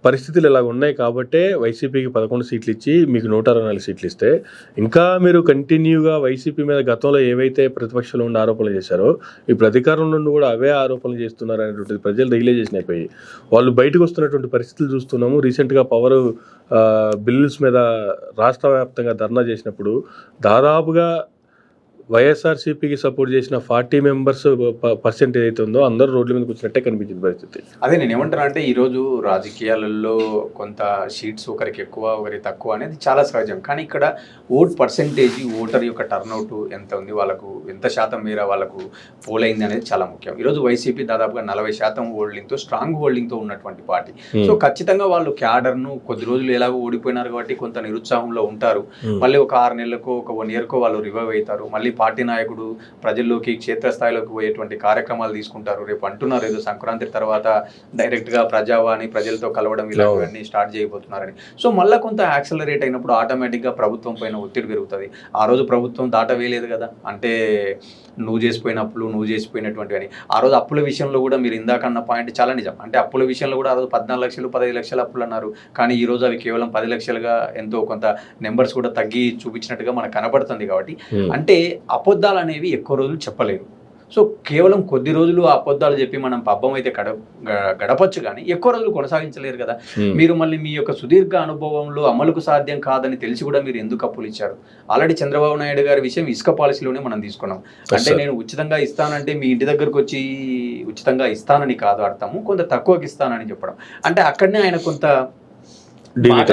Speaker 1: పరిస్థితులు ఇలా ఉన్నాయి కాబట్టే వైసీపీకి 11 సీట్లు ఇచ్చి మీకు 164 సీట్లు ఇస్తే ఇంకా మీరు కంటిన్యూగా వైసీపీ మీద గతంలో ఏవైతే ప్రతిపక్షంలో ఉండి ఆరోపణలు చేశారో ఇప్పుడు అధికారం నుండి కూడా అవే ఆరోపణలు చేస్తున్నారు అనేటువంటిది ప్రజలు రియలైజేషన్ అయిపోయి వాళ్ళు బయటకు వస్తున్నటువంటి పరిస్థితులు చూస్తున్నాము. రీసెంట్గా పవర్ బిల్లుస్ మీద రాష్ట్ర వ్యాప్తంగా ధర్నా చేసినప్పుడు దాదాపుగా వైఎస్ఆర్సీపీకి సపోర్ట్ చేసిన 40 members పర్సెంట్ ఏదైతే ఉందో అందరూ రోడ్ల మీదకి వచ్చినట్టే కనిపించింది పరిస్థితి.
Speaker 2: అదే నేను ఏమంటాను అంటే ఈరోజు రాజకీయాలలో కొంత సీట్స్ ఒకరికి ఎక్కువ ఒకరికి తక్కువ అనేది చాలా సహజం. కానీ ఇక్కడ పర్సెంటేజ్, ఓటర్ యొక్క టర్న్అవుట్ ఎంత ఉంది, వాళ్ళకు ఎంత శాతం మేర వాళ్ళకు పోల్ అయింది అనేది చాలా ముఖ్యం. ఈరోజు వైసీపీ దాదాపుగా 40% హోల్డింగ్తో, స్ట్రాంగ్ హోల్డింగ్తో ఉన్నటువంటి పార్టీ. సో ఖచ్చితంగా వాళ్ళు క్యాడర్ను కొద్ది రోజులు ఎలాగో ఓడిపోయినారు కాబట్టి కొంత నిరుత్సాహంలో ఉంటారు. మళ్ళీ ఒక 6 నెలలకో ఒక 1 yearకో వాళ్ళు రివైవ్ అవుతారు. మళ్ళీ పార్టీ నాయకుడు ప్రజల్లోకి, క్షేత్రస్థాయిలోకి పోయేటువంటి కార్యక్రమాలు తీసుకుంటారు. రేపు అంటున్నారు ఏదో సంక్రాంతి తర్వాత డైరెక్ట్గా ప్రజావాణి, ప్రజలతో కలవడం ఇలాంటివన్నీ స్టార్ట్ చేయబోతున్నారని. సో మళ్ళీ కొంత యాక్సలరేట్ అయినప్పుడు ఆటోమేటిక్గా ప్రభుత్వం పైన ఒత్తిడి పెరుగుతుంది. ఆ రోజు ప్రభుత్వం దాటవేయలేదు కదా, అంటే నువ్వు చేసిపోయిన అప్పులు, నువ్వు చేసిపోయినటువంటివి అని. ఆ రోజు అప్పుల విషయంలో కూడా మీరు ఇందాక అన్న పాయింట్ చాలా నిజం. అంటే అప్పుల విషయంలో కూడా ఆ రోజు 14 లక్షలు 15 లక్షల అప్పులు అన్నారు, కానీ ఈ రోజు అవి కేవలం 10 లక్షలుగా ఎంతో కొంత నెంబర్స్ కూడా తగ్గి చూపించినట్టుగా మనకు కనబడుతుంది. కాబట్టి అంటే అబద్ధాలు అనేవి ఎక్కువ రోజులు చెప్పలేరు. సో కేవలం కొద్ది రోజులు అబద్ధాలు చెప్పి మనం పబ్బం అయితే గడపచ్చు, కానీ ఎక్కువ రోజులు కొనసాగించలేరు కదా. మీరు మళ్ళీ మీ యొక్క సుదీర్ఘ అనుభవంలో అమలుకు సాధ్యం కాదని తెలిసి కూడా మీరు ఎందుకు అప్పులు ఇచ్చారు? ఆల్రెడీ చంద్రబాబు నాయుడు గారి విషయం ఇసుక పాలసీలోనే మనం తీసుకున్నాం. అంటే నేను ఉచితంగా ఇస్తానంటే మీ ఇంటి దగ్గరకు వచ్చి ఉచితంగా ఇస్తానని కాదు అర్థము, కొంత తక్కువకి ఇస్తానని చెప్పడం. అంటే అక్కడనే ఆయన కొంత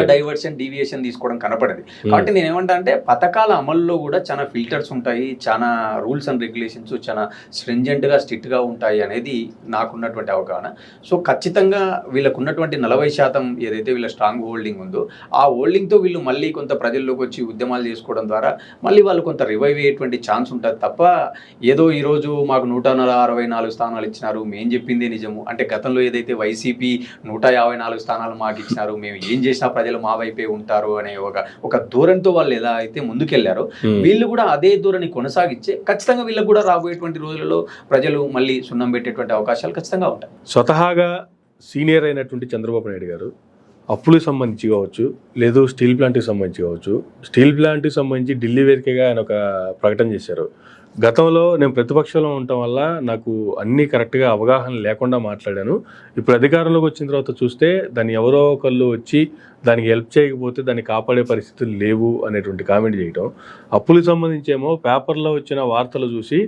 Speaker 2: డైవర్షన్, డీవియేషన్ తీసుకోవడం కనపడేది. కాబట్టి నేను ఏమంటా అంటే పథకాల అమల్లో కూడా చాలా ఫిల్టర్స్ ఉంటాయి, చాలా రూల్స్ అండ్ రెగ్యులేషన్స్ చాలా స్ట్రింజెంట్గా, స్ట్రిక్ట్గా ఉంటాయి అనేది నాకున్నటువంటి అవగాహన. సో ఖచ్చితంగా వీళ్ళకు ఉన్నటువంటి 40% ఏదైతే వీళ్ళ స్ట్రాంగ్ హోల్డింగ్ ఉందో ఆ హోల్డింగ్తో వీళ్ళు మళ్ళీ కొంత ప్రజల్లోకి వచ్చి ఉద్యమాలు చేసుకోవడం ద్వారా మళ్ళీ వాళ్ళు కొంత రివైవ్ అయ్యేటువంటి ఛాన్స్ ఉంటుంది తప్ప ఏదో ఈరోజు మాకు 164 స్థానాలు ఇచ్చినారు, మేము చెప్పిందే నిజము అంటే గతంలో ఏదైతే వైసీపీ 154 స్థానాలు మాకు ఇచ్చినారు, మేము ఏం చేసినా ప్రజలు మా వైపే ఉంటారు అనే ఒక ధోరణితో వాళ్ళు ఎలా అయితే ముందుకెళ్లారో వీళ్ళు కూడా అదే ధోరణి కొనసాగించే ఖచ్చితంగా వీళ్ళకి కూడా రాబోయేటువంటి రోజులలో ప్రజలు మళ్ళీ సున్నం పెట్టేటువంటి అవకాశాలు ఖచ్చితంగా ఉంటాయి.
Speaker 1: స్వతహాగా సీనియర్ అయినటువంటి చంద్రబాబు నాయుడు గారు అప్పులకు సంబంధించి కావచ్చు, లేదు స్టీల్ ప్లాంట్కి సంబంధించి కావచ్చు, స్టీల్ ప్లాంట్కి సంబంధించి ఢిల్లీ వేదికగా ఆయన ఒక ప్రకటన చేశారు. గతంలో నేను ప్రతిపక్షంలో ఉండటం వల్ల నాకు అన్నీ కరెక్ట్గా అవగాహన లేకుండా మాట్లాడాను, ఇప్పుడు అధికారంలోకి వచ్చిన తర్వాత చూస్తే దాన్ని ఎవరో ఒకళ్ళు వచ్చి దానికి హెల్ప్ చేయకపోతే దాన్ని కాపాడే పరిస్థితులు లేవు అనేటువంటి కామెంట్ చేయటం. అప్పులకు సంబంధించేమో పేపర్లో వచ్చిన వార్తలు చూసి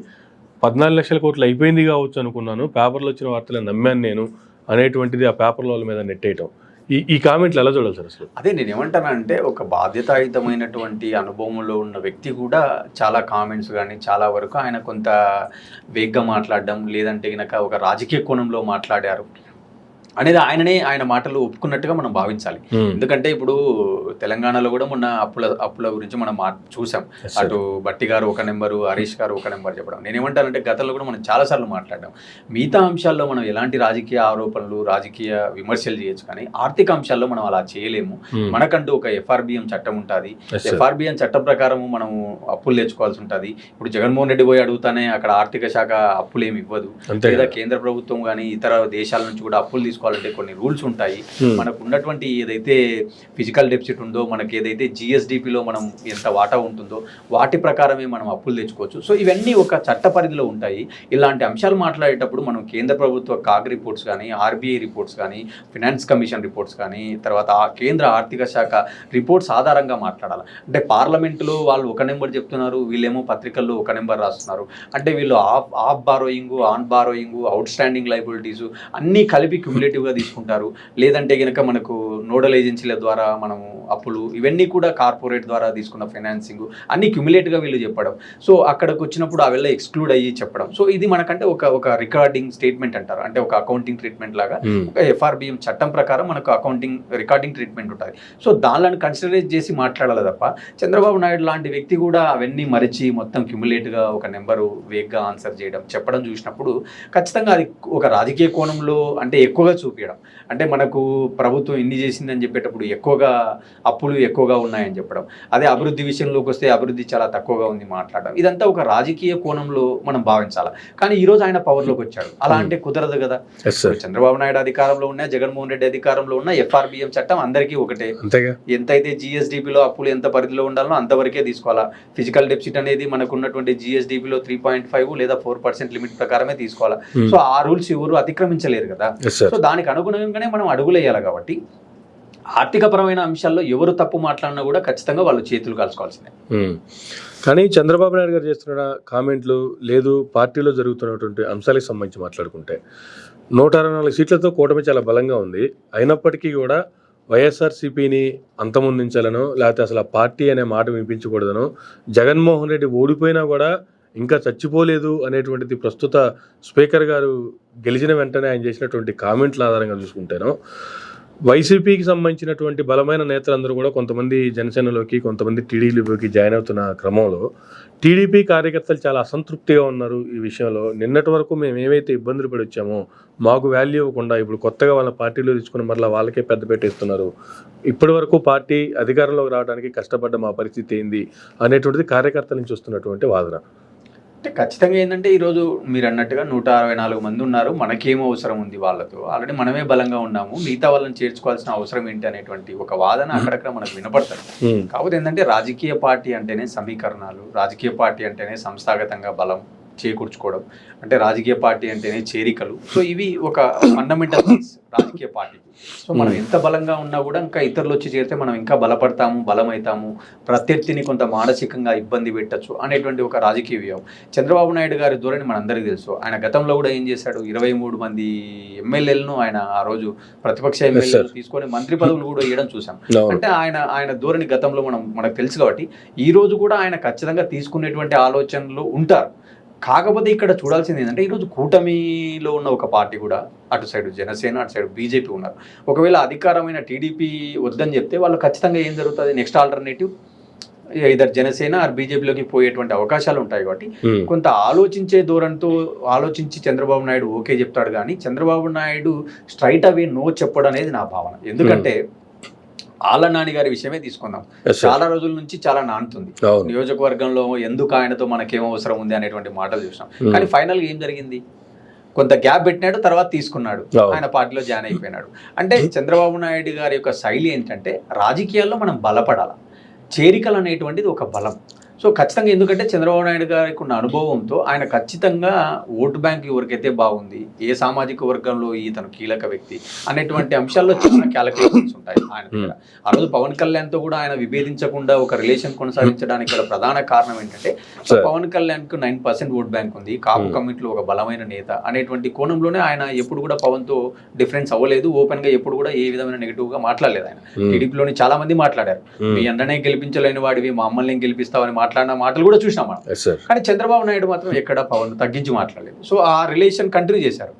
Speaker 1: 14 లక్షల కోట్లు అయిపోయింది కావచ్చు అనుకున్నాను, పేపర్లో వచ్చిన వార్తలు నమ్మాను నేను అనేటువంటిది ఆ పేపర్ల వాళ్ళ మీద నెట్టేయటం. ఈ కామెంట్లు ఎలా చూడాలి సార్ అసలు?
Speaker 2: అదే నేను ఏమంటానంటే ఒక బాధ్యతాయుతమైనటువంటి అనుభవంలో ఉన్న వ్యక్తి కూడా చాలా కామెంట్స్ కానీ చాలా వరకు ఆయన కొంత వేగ్గా మాట్లాడడం, లేదంటే కనుక ఒక రాజకీయ కోణంలో మాట్లాడారు. అనేది ఆయన మాటలు ఒప్పుకున్నట్టుగా మనం భావించాలి. ఎందుకంటే ఇప్పుడు తెలంగాణలో కూడా మొన్న అప్పుల గురించి మనం చూసాం. అటు భట్టి గారు ఒక నెంబరు, హరీష్ గారు ఒక నెంబర్ చెప్పడం. నేనేమంటానంటే గతంలో కూడా మనం చాలాసార్లు మాట్లాడాం. మిగతా అంశాల్లో మనం ఎలాంటి రాజకీయ ఆరోపణలు, రాజకీయ విమర్శలు చేయొచ్చు, కానీ ఆర్థిక అంశాల్లో మనం అలా చేయలేము. మనకంటూ ఒక FRBM చట్టం ఉంటుంది. FRBM చట్టం ప్రకారం మనం అప్పులు తెచ్చుకోవాల్సి ఉంటుంది. ఇప్పుడు జగన్మోహన్ రెడ్డి పోయి అడుగుతానే అక్కడ ఆర్థిక శాఖ అప్పులు ఏమి ఇవ్వదు. లేదా కేంద్ర ప్రభుత్వం కానీ ఇతర దేశాల నుంచి కూడా అప్పులు తీసుకోవాలంటే కొన్ని రూల్స్ ఉంటాయి. మనకు ఉన్నటువంటి ఏదైతే ఫిజికల్ డెఫిసిట్ ఉందో, మనకి ఏదైతే GSDPలో మనం ఎంత వాటా ఉంటుందో వాటి ప్రకారమే మనం అప్పులు తెచ్చుకోవచ్చు. సో ఇవన్నీ ఒక చట్ట పరిధిలో ఉంటాయి. ఇలాంటి అంశాలు మాట్లాడేటప్పుడు మనం కేంద్ర ప్రభుత్వ కాగ్ రిపోర్ట్స్ కానీ, RBI రిపోర్ట్స్ కానీ, ఫినాన్స్ కమిషన్ రిపోర్ట్స్ కానీ, తర్వాత కేంద్ర ఆర్థిక శాఖ రిపోర్ట్స్ ఆధారంగా మాట్లాడాలి. అంటే పార్లమెంటులో వాళ్ళు ఒక నెంబర్ చెప్తున్నారు, వీళ్ళేమో పత్రికల్లో ఒక నెంబర్ రాస్తున్నారు. అంటే వీళ్ళు of borrowing, on borrowing, out standing liabilities అన్నీ కలిపి క్యుములేటివ్గా తీసుకుంటారు. లేదంటే కనుక మనకు నోడల్ ఏజెన్సీల ద్వారా మనము అప్పులు, ఇవన్నీ కూడా కార్పొరేట్ ద్వారా తీసుకున్న ఫైనాన్సింగ్ అన్నీ క్యుములేటివ్గా వీళ్ళు చెప్పడం. సో అక్కడికి వచ్చినప్పుడు అವೆಲ್ಲ ఎక్స్క్లూడ్ అయ్యి చెప్పడం. సో ఇది మనకంటే ఒక రికార్డింగ్ స్టేట్మెంట్ అంటారు. అంటే ఒక అకౌంటింగ్ ట్రీట్మెంట్ లాగా ఒక FRBM చట్టం ప్రకారం మనకు రికార్డింగ్ ట్రీట్మెంట్ ఉంటుంది. సో దానిని కన్సిడరేట్ చేసి మాట్లాడాలి తప్ప చంద్రబాబు నాయుడు లాంటి వ్యక్తి కూడా అవన్నీ మరిచి మొత్తం క్యుములేట్గా ఒక నెంబరు వేగ్గా ఆన్సర్ చెప్పడం చూసినప్పుడు ఖచ్చితంగా అది ఒక రాజకీయ కోణంలో అంటే ఎక్కువగా చూపించడం. అంటే మనకు ప్రభుత్వం ఇన్ని చేసిందని చెప్పేటప్పుడు ఎక్కువగా అప్పులు ఎక్కువగా ఉన్నాయని చెప్పడం. అదే అభివృద్ధి విషయంలోకి వస్తే అభివృద్ధి చాలా తక్కువగా ఉంది మాట్లాడడం. ఇదంతా ఒక రాజకీయ కోణంలో మనం భావించాలి. కానీ ఈరోజు ఆయన పవర్లోకి వచ్చాడు, అలా అంటే కుదరదు కదా. చంద్రబాబు నాయుడు అధికారంలో ఉన్నా, జగన్మోహన్ రెడ్డి అధికారంలో ఉన్నా FRBM చట్టం అందరికీ ఒకటే. ఎంతైతే GSDPలో అప్పులు ఎంత పరిధిలో ఉండాలో అంతవరకే తీసుకోవాలా. ఫిజికల్ డెఫిసిట్ అనేది మనకు ఉన్నటువంటి GSDPలో 3.5 లేదా 4% లిమిట్ ప్రకారమే తీసుకోవాలా. సో ఆ రూల్స్ ఎవరు అతిక్రమించలేరు కదా. సో దానికి అనుగుణంగానే మనం అడుగులేయాలి. కాబట్టి ఆర్థికపరమైన అంశాల్లో ఎవరు తప్పు మాట్లాడినా కూడా ఖచ్చితంగా వాళ్ళు చేతులు కాల్చుకోవాల్సిందే.
Speaker 1: కానీ చంద్రబాబు నాయుడు గారు చేస్తున్న కామెంట్లు, లేదు పార్టీలో జరుగుతున్నటువంటి అంశాలకు సంబంధించి మాట్లాడుకుంటే 164 సీట్లతో కూటమి చాలా బలంగా ఉంది. అయినప్పటికీ కూడా వైఎస్ఆర్సీపీని అంతమొందించాలనో, లేకపోతే అసలు ఆ పార్టీ అనే మాట వినిపించకూడదనో, జగన్మోహన్ రెడ్డి ఓడిపోయినా కూడా ఇంకా చచ్చిపోలేదు అనేటువంటిది ప్రస్తుత స్పీకర్ గారు గెలిచిన వెంటనే ఆయన చేసినటువంటి కామెంట్ల ఆధారంగా చూసుకుంటేనో, వైసీపీకి సంబంధించినటువంటి బలమైన నేతలందరూ కూడా కొంతమంది జనసేనలోకి, కొంతమంది టీడీపీలోకి జాయిన్ అవుతున్న క్రమంలో టీడీపీ కార్యకర్తలు చాలా అసంతృప్తిగా ఉన్నారు ఈ విషయంలో. నిన్నటి వరకు మేము ఏవైతే ఇబ్బందులు పడి వచ్చామో మాకు వాల్యూ ఇవ్వకుండా ఇప్పుడు కొత్తగా వాళ్ళ పార్టీలో తీసుకుని మరలా వాళ్ళకే పెద్ద పెట్టేస్తున్నారు. ఇప్పటి వరకు పార్టీ అధికారంలోకి రావడానికి కష్టపడ్డ మా పరిస్థితి ఏంది అనేటువంటిది కార్యకర్తల నుంచి వస్తున్నటువంటి వాదన.
Speaker 2: అంటే ఖచ్చితంగా ఏంటంటే ఈరోజు మీరు అన్నట్టుగా 164 మంది ఉన్నారు, మనకేమో అవసరం ఉంది వాళ్ళతో, ఆల్రెడీ మనమే బలంగా ఉన్నాము, మిగతా వాళ్ళని చేర్చుకోవాల్సిన అవసరం ఏంటి అనేటువంటి ఒక వాదన అక్కడక్కడ మనకు వినపడుతుంది. కాకపోతే ఏంటంటే రాజకీయ పార్టీ అంటేనే సమీకరణాలు, రాజకీయ పార్టీ అంటేనే సంస్థాగతంగా బలం చేకూర్చుకోవడం, అంటే రాజకీయ పార్టీ అంటేనే చేరికలు. సో ఇవి ఒక ఫండమెంటల్ థింగ్స్ రాజకీయ పార్టీకి. సో మనం ఎంత బలంగా ఉన్నా కూడా ఇంకా ఇతరులు వచ్చి చేరితే మనం ఇంకా బలపడతాము, బలమవుతాము, ప్రత్యర్థిని కొంత మానసికంగా ఇబ్బంది పెట్టచ్చు అనేటువంటి ఒక రాజకీయ వ్యూహం. చంద్రబాబు నాయుడు గారి ధోరణి మనందరికీ తెలుసు. ఆయన గతంలో కూడా ఏం చేశాడు, 23 మంది ఎమ్మెల్యేలను ఆయన ఆ రోజు ప్రతిపక్ష ఎమ్మెల్యేలు తీసుకొని మంత్రి పదవులు కూడా ఇవ్వడం చూసాం. అంటే ఆయన ధోరణి గతంలో మనకు తెలుసు. కాబట్టి ఈ రోజు కూడా ఆయన ఖచ్చితంగా తీసుకునేటువంటి ఆలోచనలు ఉంటారు. కాకపోతే ఇక్కడ చూడాల్సింది ఏంటంటే ఈరోజు కూటమిలో ఉన్న ఒక పార్టీ కూడా, అటు సైడ్ జనసేన, అటు సైడ్ బీజేపీ ఉన్నారు. ఒకవేళ అధికారమైన టీడీపీ వద్దని చెప్తే వాళ్ళు ఖచ్చితంగా ఏం జరుగుతుంది, నెక్స్ట్ ఆల్టర్నేటివ్ ఇద్దరు జనసేన ఆర్ బీజేపీలోకి పోయేటువంటి అవకాశాలు ఉంటాయి. కాబట్టి కొంత ఆలోచించే ధోరణితో ఆలోచించి చంద్రబాబు నాయుడు ఓకే చెప్తాడు. కానీ Chandrababu Naidu straight away no చెప్పడం అనేది నా భావన. ఎందుకంటే ఆళ్ళ నాని గారి విషయమే తీసుకుందాం. చాలా రోజుల నుంచి చాలా నానుతుంది నియోజకవర్గంలో, ఎందుకు ఆయనతో మనకేమో అవసరం ఉంది అనేటువంటి మాటలు చూసినాం. కానీ ఫైనల్ గా ఏం జరిగింది, కొంత గ్యాప్ పెట్టినాడు, తర్వాత తీసుకున్నాడు, ఆయన పార్టీలో జాయిన్ అయిపోయినాడు. అంటే చంద్రబాబు నాయుడు గారి యొక్క శైలి ఏంటంటే రాజకీయాల్లో మనం బలపడాలి, చేరికలు అనేటువంటిది ఒక బలం. సో ఖచ్చితంగా ఎందుకంటే చంద్రబాబు నాయుడు గారికి ఉన్న అనుభవంతో ఆయన ఖచ్చితంగా ఓటు బ్యాంక్ ఎవరికైతే బాగుంది, ఏ సామాజిక వర్గంలో ఇతను కీలక వ్యక్తి అనేటువంటి అంశాల్లో చాలా క్యాలిక్యులేషన్స్ ఉంటాయి ఆయన దగ్గర. ఆ రోజు పవన్ కళ్యాణ్తో కూడా ఆయన విభేదించకుండా ఒక రిలేషన్ కొనసాగించడానికి గల ప్రధాన కారణం ఏంటంటే పవన్ కళ్యాణ్కు 9% ఓట్ బ్యాంక్ ఉంది, కాపు కమిటీలో ఒక బలమైన నేత అనేటువంటి కోణంలోనే ఆయన ఎప్పుడు కూడా పవన్తో డిఫరెన్స్ అవ్వలేదు. ఓపెన్ గా ఎప్పుడు కూడా ఏ విధమైన నెగిటివ్ గా మాట్లాడలేదు. ఆయన టీడీపీలోని చాలా మంది మాట్లాడారు, మీ అన్ననే గెలిపించలేని వాడివి, మా అమ్మల్ని గెలిపిస్తావని మాట్లాడిన మాటలు కూడా చూసినాం మనం. కానీ చంద్రబాబు నాయుడు మాత్రం ఎక్కడ పవన్ తగ్గించి మాట్లాడలేదు. సో ఆ రిలేషన్ కంటిన్యూ చేశారు.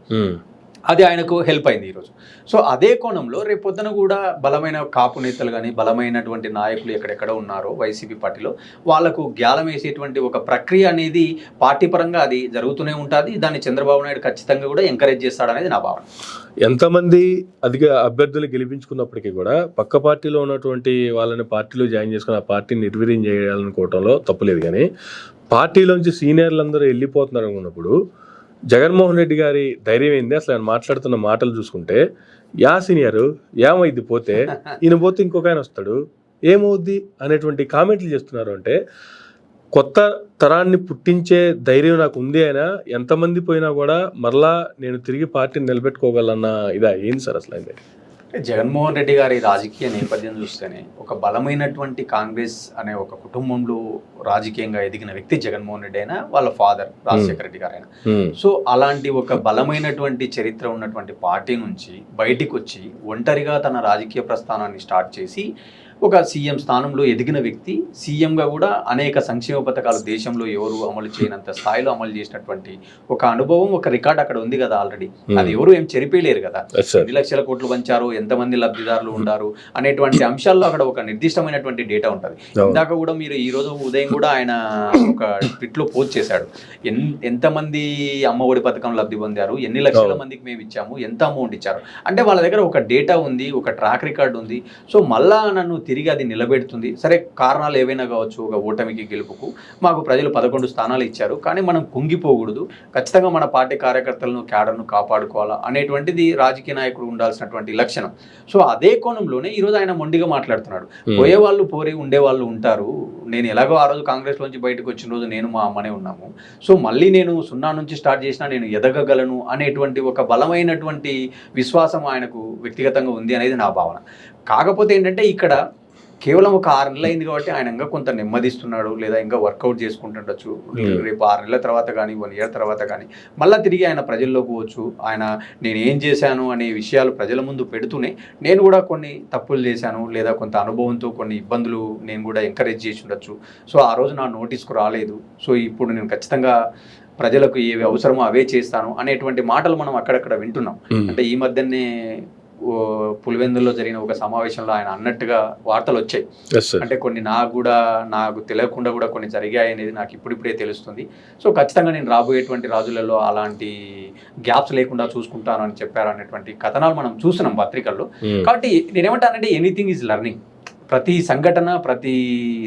Speaker 2: అది ఆయనకు హెల్ప్ అయింది ఈరోజు. సో అదే కోణంలో రేపొద్దున కూడా బలమైన కాపు నేతలు కానీ బలమైనటువంటి నాయకులు ఎక్కడెక్కడ ఉన్నారో వైసీపీ పార్టీలో వాళ్ళకు గ్యాలం వేసేటువంటి ఒక ప్రక్రియ అనేది పార్టీ పరంగా అది జరుగుతూనే ఉంటుంది. దాన్ని చంద్రబాబు నాయుడు ఖచ్చితంగా కూడా ఎంకరేజ్ చేస్తాడనేది నా భావన.
Speaker 1: ఎంతమంది అధిక అభ్యర్థులు గెలిపించుకున్నప్పటికీ కూడా పక్క పార్టీలో ఉన్నటువంటి వాళ్ళని పార్టీలో జాయిన్ చేసుకుని ఆ పార్టీని నిర్వీర్యం చేయాలనుకోవడంలో తప్పులేదు, కానీ పార్టీలోంచి సీనియర్లు అందరూ వెళ్ళిపోతున్నారు అనుకున్నప్పుడు జగన్మోహన్ రెడ్డి గారి ధైర్యం ఏంది? అసలు ఆయన మాట్లాడుతున్న మాటలు చూసుకుంటే యా సీనియరు ఏమైంది పోతే ఈయన పోతే ఇంకొక ఆయన వస్తాడు ఏమవుద్ది అనేటువంటి కామెంట్లు చేస్తున్నారు. అంటే కొత్త తరాన్ని పుట్టించే ధైర్యం నాకు ఉంది, అయినా ఎంతమంది పోయినా కూడా మరలా నేను తిరిగి పార్టీని నిలబెట్టుకోగలన్న ఇదా ఏంది సార్ అసలు అయింది?
Speaker 2: జగన్మోహన్ రెడ్డి గారి రాజకీయ నేపథ్యం చూస్తేనే ఒక బలమైనటువంటి కాంగ్రెస్ అనే ఒక కుటుంబంలో రాజకీయంగా ఎదిగిన వ్యక్తి జగన్మోహన్ రెడ్డి అయినా వాళ్ళ ఫాదర్ రాజశేఖర రెడ్డి గారైనా. సో అలాంటి ఒక బలమైనటువంటి చరిత్ర ఉన్నటువంటి పార్టీ నుంచి బయటికి వచ్చి ఒంటరిగా తన రాజకీయ ప్రస్థానాన్ని స్టార్ట్ చేసి ఒక సీఎం స్థానంలో ఎదిగిన వ్యక్తి, సీఎంగా కూడా అనేక సంక్షేమ పథకాలు దేశంలో ఎవరు అమలు చేయనంత స్థాయిలో అమలు చేసినటువంటి ఒక అనుభవం, ఒక రికార్డ్ అక్కడ ఉంది కదా ఆల్రెడీ. అది ఎవరు ఏం చెరిపేయలేరు కదా. ఎన్ని లక్షల కోట్లు పంచారు, ఎంతమంది లబ్ధిదారులు ఉన్నారు అనేటువంటి అంశాల్లో అక్కడ ఒక నిర్దిష్టమైనటువంటి డేటా ఉంటుంది. ఇందాక కూడా మీరు ఈ రోజు ఉదయం కూడా ఆయన ఒక ట్విట్ లో పోస్ట్ చేశాడు, ఎంతమంది అమ్మ ఒడి పథకం లబ్ధి పొందారు, ఎన్ని లక్షల మందికి మేము ఇచ్చాము, ఎంత అమౌంట్ ఇచ్చారు అంటే వాళ్ళ దగ్గర ఒక డేటా ఉంది, ఒక ట్రాక్ రికార్డ్ ఉంది. సో మళ్ళా నన్ను తిరిగి అది నిలబెడుతుంది. సరే కారణాలు ఏవైనా కావచ్చు, ఒక ఓటమికి గెలుపుకు మాకు ప్రజలు 11 స్థానాలు ఇచ్చారు, కానీ మనం కుంగిపోకూడదు, ఖచ్చితంగా మన పార్టీ కార్యకర్తలను క్యాడర్ను కాపాడుకోవాలా అనేటువంటిది రాజకీయ నాయకుడు ఉండాల్సినటువంటి లక్షణం. సో అదే కోణంలోనే ఈరోజు ఆయన మొండిగా మాట్లాడుతున్నాడు. పోయే వాళ్ళు పోరి ఉండే వాళ్ళు ఉంటారు, నేను ఎలాగో ఆ రోజు కాంగ్రెస్ నుంచి బయటకు వచ్చిన రోజు నేను మా అమ్మనే ఉన్నాము, సో మళ్ళీ నేను 0 నుంచి స్టార్ట్ చేసినా నేను ఎదగగలను అనేటువంటి ఒక బలమైనటువంటి విశ్వాసం ఆయనకు వ్యక్తిగతంగా ఉంది అనేది నా భావన. కాకపోతే ఏంటంటే ఇక్కడ కేవలం ఒక 6 నెలలు అయింది కాబట్టి ఆయన ఇంకా కొంత నెమ్మదిస్తున్నాడు, లేదా ఇంకా వర్కౌట్ చేసుకుంటుండొచ్చు. రేపు 6 నెలల తర్వాత కానీ 1 ఇయర్ తర్వాత కానీ మళ్ళీ తిరిగి ఆయన ప్రజల్లోకి పోవచ్చు. ఆయన నేను ఏం చేశాను అనే విషయాలు ప్రజల ముందు పెడుతూనే నేను కూడా కొన్ని తప్పులు చేశాను, లేదా కొంత అనుభవంతో కొన్ని ఇబ్బందులు నేను కూడా ఎంకరేజ్ చేసి ఉండొచ్చు, సో ఆ రోజు నా నోటీస్కు రాలేదు, సో ఇప్పుడు నేను ఖచ్చితంగా ప్రజలకు ఏవి అవసరమో అవే చేస్తాను అనేటువంటి మాటలు మనం అక్కడక్కడ వింటున్నాం. అంటే ఈ మధ్యనే పులివెందుల్లో జరిగిన ఒక సమావేశంలో ఆయన అన్నట్టుగా వార్తలు వచ్చాయి. అంటే కొన్ని నాకు తెలియకుండా కూడా కొన్ని జరిగాయి అనేది నాకు ఇప్పుడిప్పుడే తెలుస్తుంది. సో ఖచ్చితంగా నేను రాబోయేటువంటి రోజులలో అలాంటి గ్యాప్స్ లేకుండా చూసుకుంటాను అని చెప్పారు అనేటువంటి కథనాలు మనం చూస్తున్నాం పత్రికల్లో. కాబట్టి నేనేమంటానంటే ఎనీథింగ్ ఈజ్ లెర్నింగ్. ప్రతి సంఘటన, ప్రతి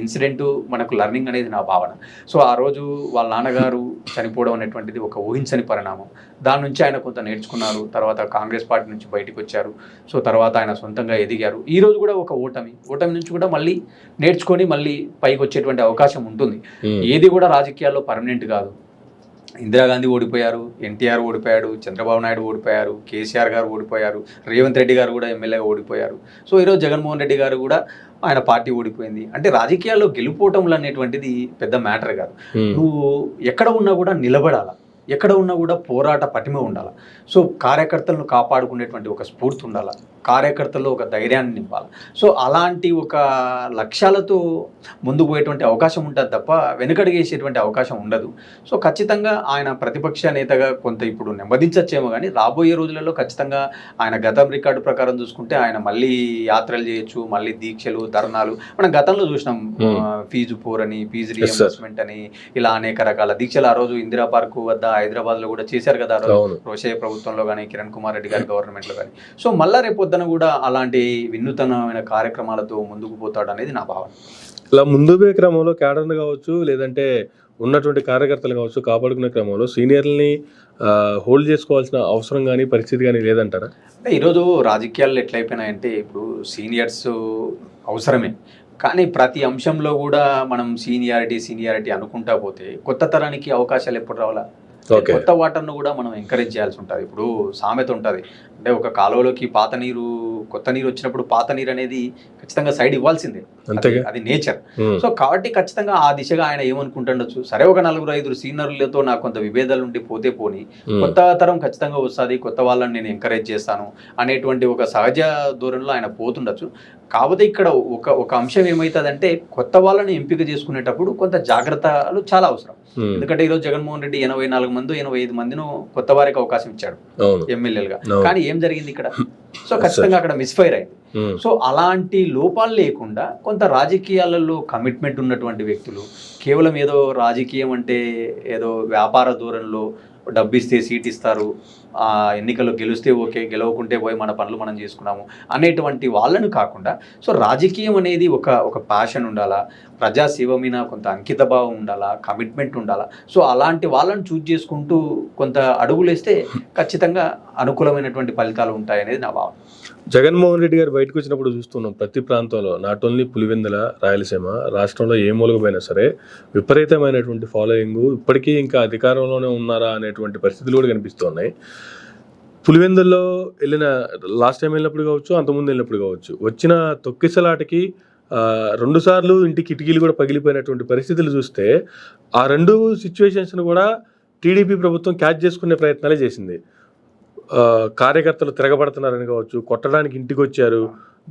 Speaker 2: ఇన్సిడెంట్ మనకు లెర్నింగ్ అనేది నా భావన. సో ఆ రోజు వాళ్ళ నాన్నగారు చనిపోవడం అనేటువంటిది ఒక ఊహించని పరిణామం. దాని నుంచి ఆయన కొంత నేర్చుకున్నారు, తర్వాత కాంగ్రెస్ పార్టీ నుంచి బయటకు వచ్చారు, సో తర్వాత ఆయన సొంతంగా ఎదిగారు. ఈ రోజు కూడా ఒక ఓటమి నుంచి కూడా మళ్ళీ నేర్చుకొని మళ్ళీ పైకి వచ్చేటువంటి అవకాశం ఉంటుంది. ఏది కూడా రాజకీయాల్లో పర్మనెంట్ కాదు. ఇందిరాగాంధీ ఓడిపోయారు, ఎన్టీఆర్ ఓడిపోయాడు, చంద్రబాబు నాయుడు ఓడిపోయారు, కేసీఆర్ గారు ఓడిపోయారు, రేవంత్ రెడ్డి గారు కూడా ఎమ్మెల్యేగా ఓడిపోయారు. సో ఈరోజు జగన్మోహన్ రెడ్డి గారు కూడా ఆయన పార్టీ ఓడిపోయింది. అంటే రాజకీయాల్లో గెలుపోవటంలు అనేటువంటిది పెద్ద మ్యాటర్ కాదు. నువ్వు ఎక్కడ ఉన్నా కూడా నిలబడాలా, ఎక్కడ ఉన్నా కూడా పోరాట పటిమ ఉండాలి. సో కార్యకర్తలను కాపాడుకునేటువంటి ఒక స్ఫూర్తి ఉండాలి, కార్యకర్తల్లో ఒక ధైర్యాన్ని నింపాలి. సో అలాంటి ఒక లక్ష్యాలతో ముందుకు పోయేటువంటి అవకాశం ఉంటుంది తప్ప వెనుకడిగేసేటువంటి అవకాశం ఉండదు. సో ఖచ్చితంగా ఆయన ప్రతిపక్ష నేతగా కొంత ఇప్పుడు నెమ్మదించచ్చేమో, కానీ రాబోయే రోజులలో ఖచ్చితంగా ఆయన గతం రికార్డు ప్రకారం చూసుకుంటే ఆయన మళ్ళీ యాత్రలు చేయొచ్చు, మళ్ళీ దీక్షలు, ధర్నాలు మనం గతంలో చూసినాం. ఫీజు పోర్ అని, ఫీజు రీఎంబర్స్మెంట్ అని, ఇలా అనేక రకాల దీక్షలు ఆ రోజు ఇందిరా పార్క్ వద్ద హైదరాబాద్ లో కూడా చేశారు కదా రోషయ్య ప్రభుత్వంలో కానీ, కిరణ్ కుమార్ రెడ్డి గారి గవర్నమెంట్ లో కానీ. సో మళ్ళా రేపొద్దున కూడా అలాంటి వినూతనమైన కార్యక్రమాలతో ముందుకు పోతాడు అనేది నా భావన.
Speaker 1: ఇలా ముందు పోయే క్రమంలో క్యాడర్ని కావచ్చు, లేదంటే ఉన్నటువంటి కార్యకర్తలు కావచ్చు, కాపాడుకునే క్రమంలో సీనియర్లని హోల్డ్ చేసుకోవాల్సిన అవసరం కానీ పరిస్థితి కానీ లేదంటారా?
Speaker 2: అంటే ఈరోజు రాజకీయాల్లో ఎట్లయిపోయినాయంటే ఇప్పుడు సీనియర్స్ అవసరమే, కానీ ప్రతి అంశంలో కూడా మనం సీనియారిటీ అనుకుంటా పోతే కొత్త తరానికి అవకాశాలు ఎప్పుడు రావాలా? కొత్త వాటర్ను కూడా మనం ఎంకరేజ్ చేయాల్సి ఉంటుంది. ఇప్పుడు సామెత ఉంటుంది, అంటే ఒక కాలువలోకి కొత్త నీరు వచ్చినప్పుడు పాత నీరు అనేది ఖచ్చితంగా సైడ్ ఇవ్వాల్సిందే, అది నేచర్. సో కాబట్టి ఖచ్చితంగా ఆ దిశగా ఆయన ఏమనుకుంటుండొచ్చు, సరే ఒక 4-5 సీనియర్లతో నాకు కొంత విభేదాలు ఉండి పోతే పోని, కొత్త తరం ఖచ్చితంగా వస్తుంది, కొత్త వాళ్ళని నేను ఎంకరేజ్ చేస్తాను అనేటువంటి ఒక సహజ ధోరణిలో ఆయన పోతుండొచ్చు. కాకపోతే ఇక్కడ ఒక అంశం ఏమవుతుందంటే కొత్త వాళ్ళని ఎంపిక చేసుకునేటప్పుడు కొంత జాగ్రత్తలు చాలా అవసరం. ఎందుకంటే ఈరోజు జగన్మోహన్ రెడ్డి 84 మందో 85 మందినో కొత్త వారికి అవకాశం ఇచ్చాడు ఎమ్మెల్యేలుగా. కానీ ఏం జరిగింది ఇక్కడ? సో ఖచ్చితంగా అక్కడ మిస్ఫైర్ అయింది. సో అలాంటి లోపాలు లేకుండా కొంత రాజకీయాలలో కమిట్మెంట్ ఉన్నటువంటి వ్యక్తులు, కేవలం ఏదో రాజకీయం అంటే ఏదో వ్యాపార ధోరణిలో డబ్బు ఇస్తే సీట్ ఇస్తారు, ఎన్నికల్లో గెలిస్తే ఓకే, గెలవకుంటే పోయి మన పనులు మనం చేసుకున్నాము అనేటువంటి వాళ్ళను కాకుండా, సో రాజకీయం అనేది ఒక ప్యాషన్ ఉండాలా, ప్రజాసేవ మీద కొంత అంకిత భావం ఉండాలా, కమిట్మెంట్ ఉండాలా. సో అలాంటి వాళ్ళని చూజ్ చేసుకుంటూ కొంత అడుగులేస్తే ఖచ్చితంగా అనుకూలమైనటువంటి ఫలితాలు ఉంటాయనేది నా భావన.
Speaker 1: జగన్మోహన్ రెడ్డి గారు బయటకు వచ్చినప్పుడు చూస్తున్నాం ప్రతి ప్రాంతంలో, నాట్ ఓన్లీ పులివెందుల, రాయలసీమ, రాష్ట్రంలో ఏ మూలకపోయినా సరే విపరీతమైనటువంటి ఫాలోయింగ్, ఇప్పటికీ ఇంకా అధికారంలోనే ఉన్నారా అనేటువంటి పరిస్థితులు కూడా కనిపిస్తున్నాయి. పులివెందుల్లో లాస్ట్ టైం వెళ్ళినప్పుడు కావచ్చు, అంతకుముందు వెళ్ళినప్పుడు కావచ్చు, వచ్చిన తొక్కిసలాటకి 2 సార్లు ఇంటి కిటికీలు కూడా పగిలిపోయినటువంటి పరిస్థితులు చూస్తే ఆ 2 సిచ్యువేషన్స్ను కూడా టీడీపీ ప్రభుత్వం క్యాచ్ చేసుకునే ప్రయత్నాలే చేసింది. కార్యకర్తలు తిరగబడుతున్నారని కావచ్చు, కొట్టడానికి ఇంటికి వచ్చారు,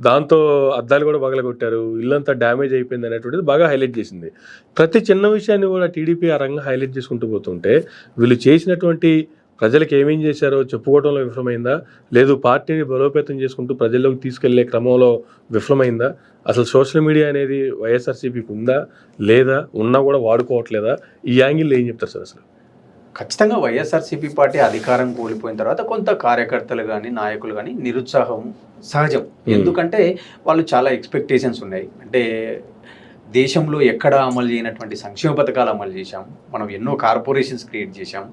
Speaker 1: దాంతో అద్దాలు కూడా పగలగొట్టారు, ఇల్లంతా డ్యామేజ్ అయిపోయింది అనేటువంటిది బాగా హైలైట్ చేసింది. ప్రతి చిన్న విషయాన్ని కూడా టీడీపీ ఆ రంగం హైలైట్ చేసుకుంటూ పోతుంటే వీళ్ళు చేసినటువంటి ప్రజలకు ఏమేం చేశారో చెప్పుకోవడంలో విఫలమైందా, లేదు పార్టీని బలోపేతం చేసుకుంటూ ప్రజల్లోకి తీసుకెళ్లే క్రమంలో విఫలమైందా, అసలు సోషల్ మీడియా అనేది వైఎస్ఆర్సీపీకి ఉందా లేదా, ఉన్నా కూడా వాడుకోవట్లేదా, ఈ యాంగిల్లో ఏం చెప్తారు సార్? అసలు
Speaker 2: ఖచ్చితంగా వైఎస్ఆర్సీపీ పార్టీ అధికారం కోల్పోయిన తర్వాత కొంత కార్యకర్తలు కానీ నాయకులు కానీ నిరుత్సాహం సహజం. ఎందుకంటే వాళ్ళు చాలా ఎక్స్పెక్టేషన్స్ ఉన్నాయి. అంటే దేశంలో ఎక్కడ అమలు చేయనటువంటి సంక్షేమ పథకాలు అమలు చేశాం, మనం ఎన్నో కార్పొరేషన్స్ క్రియేట్ చేశాం,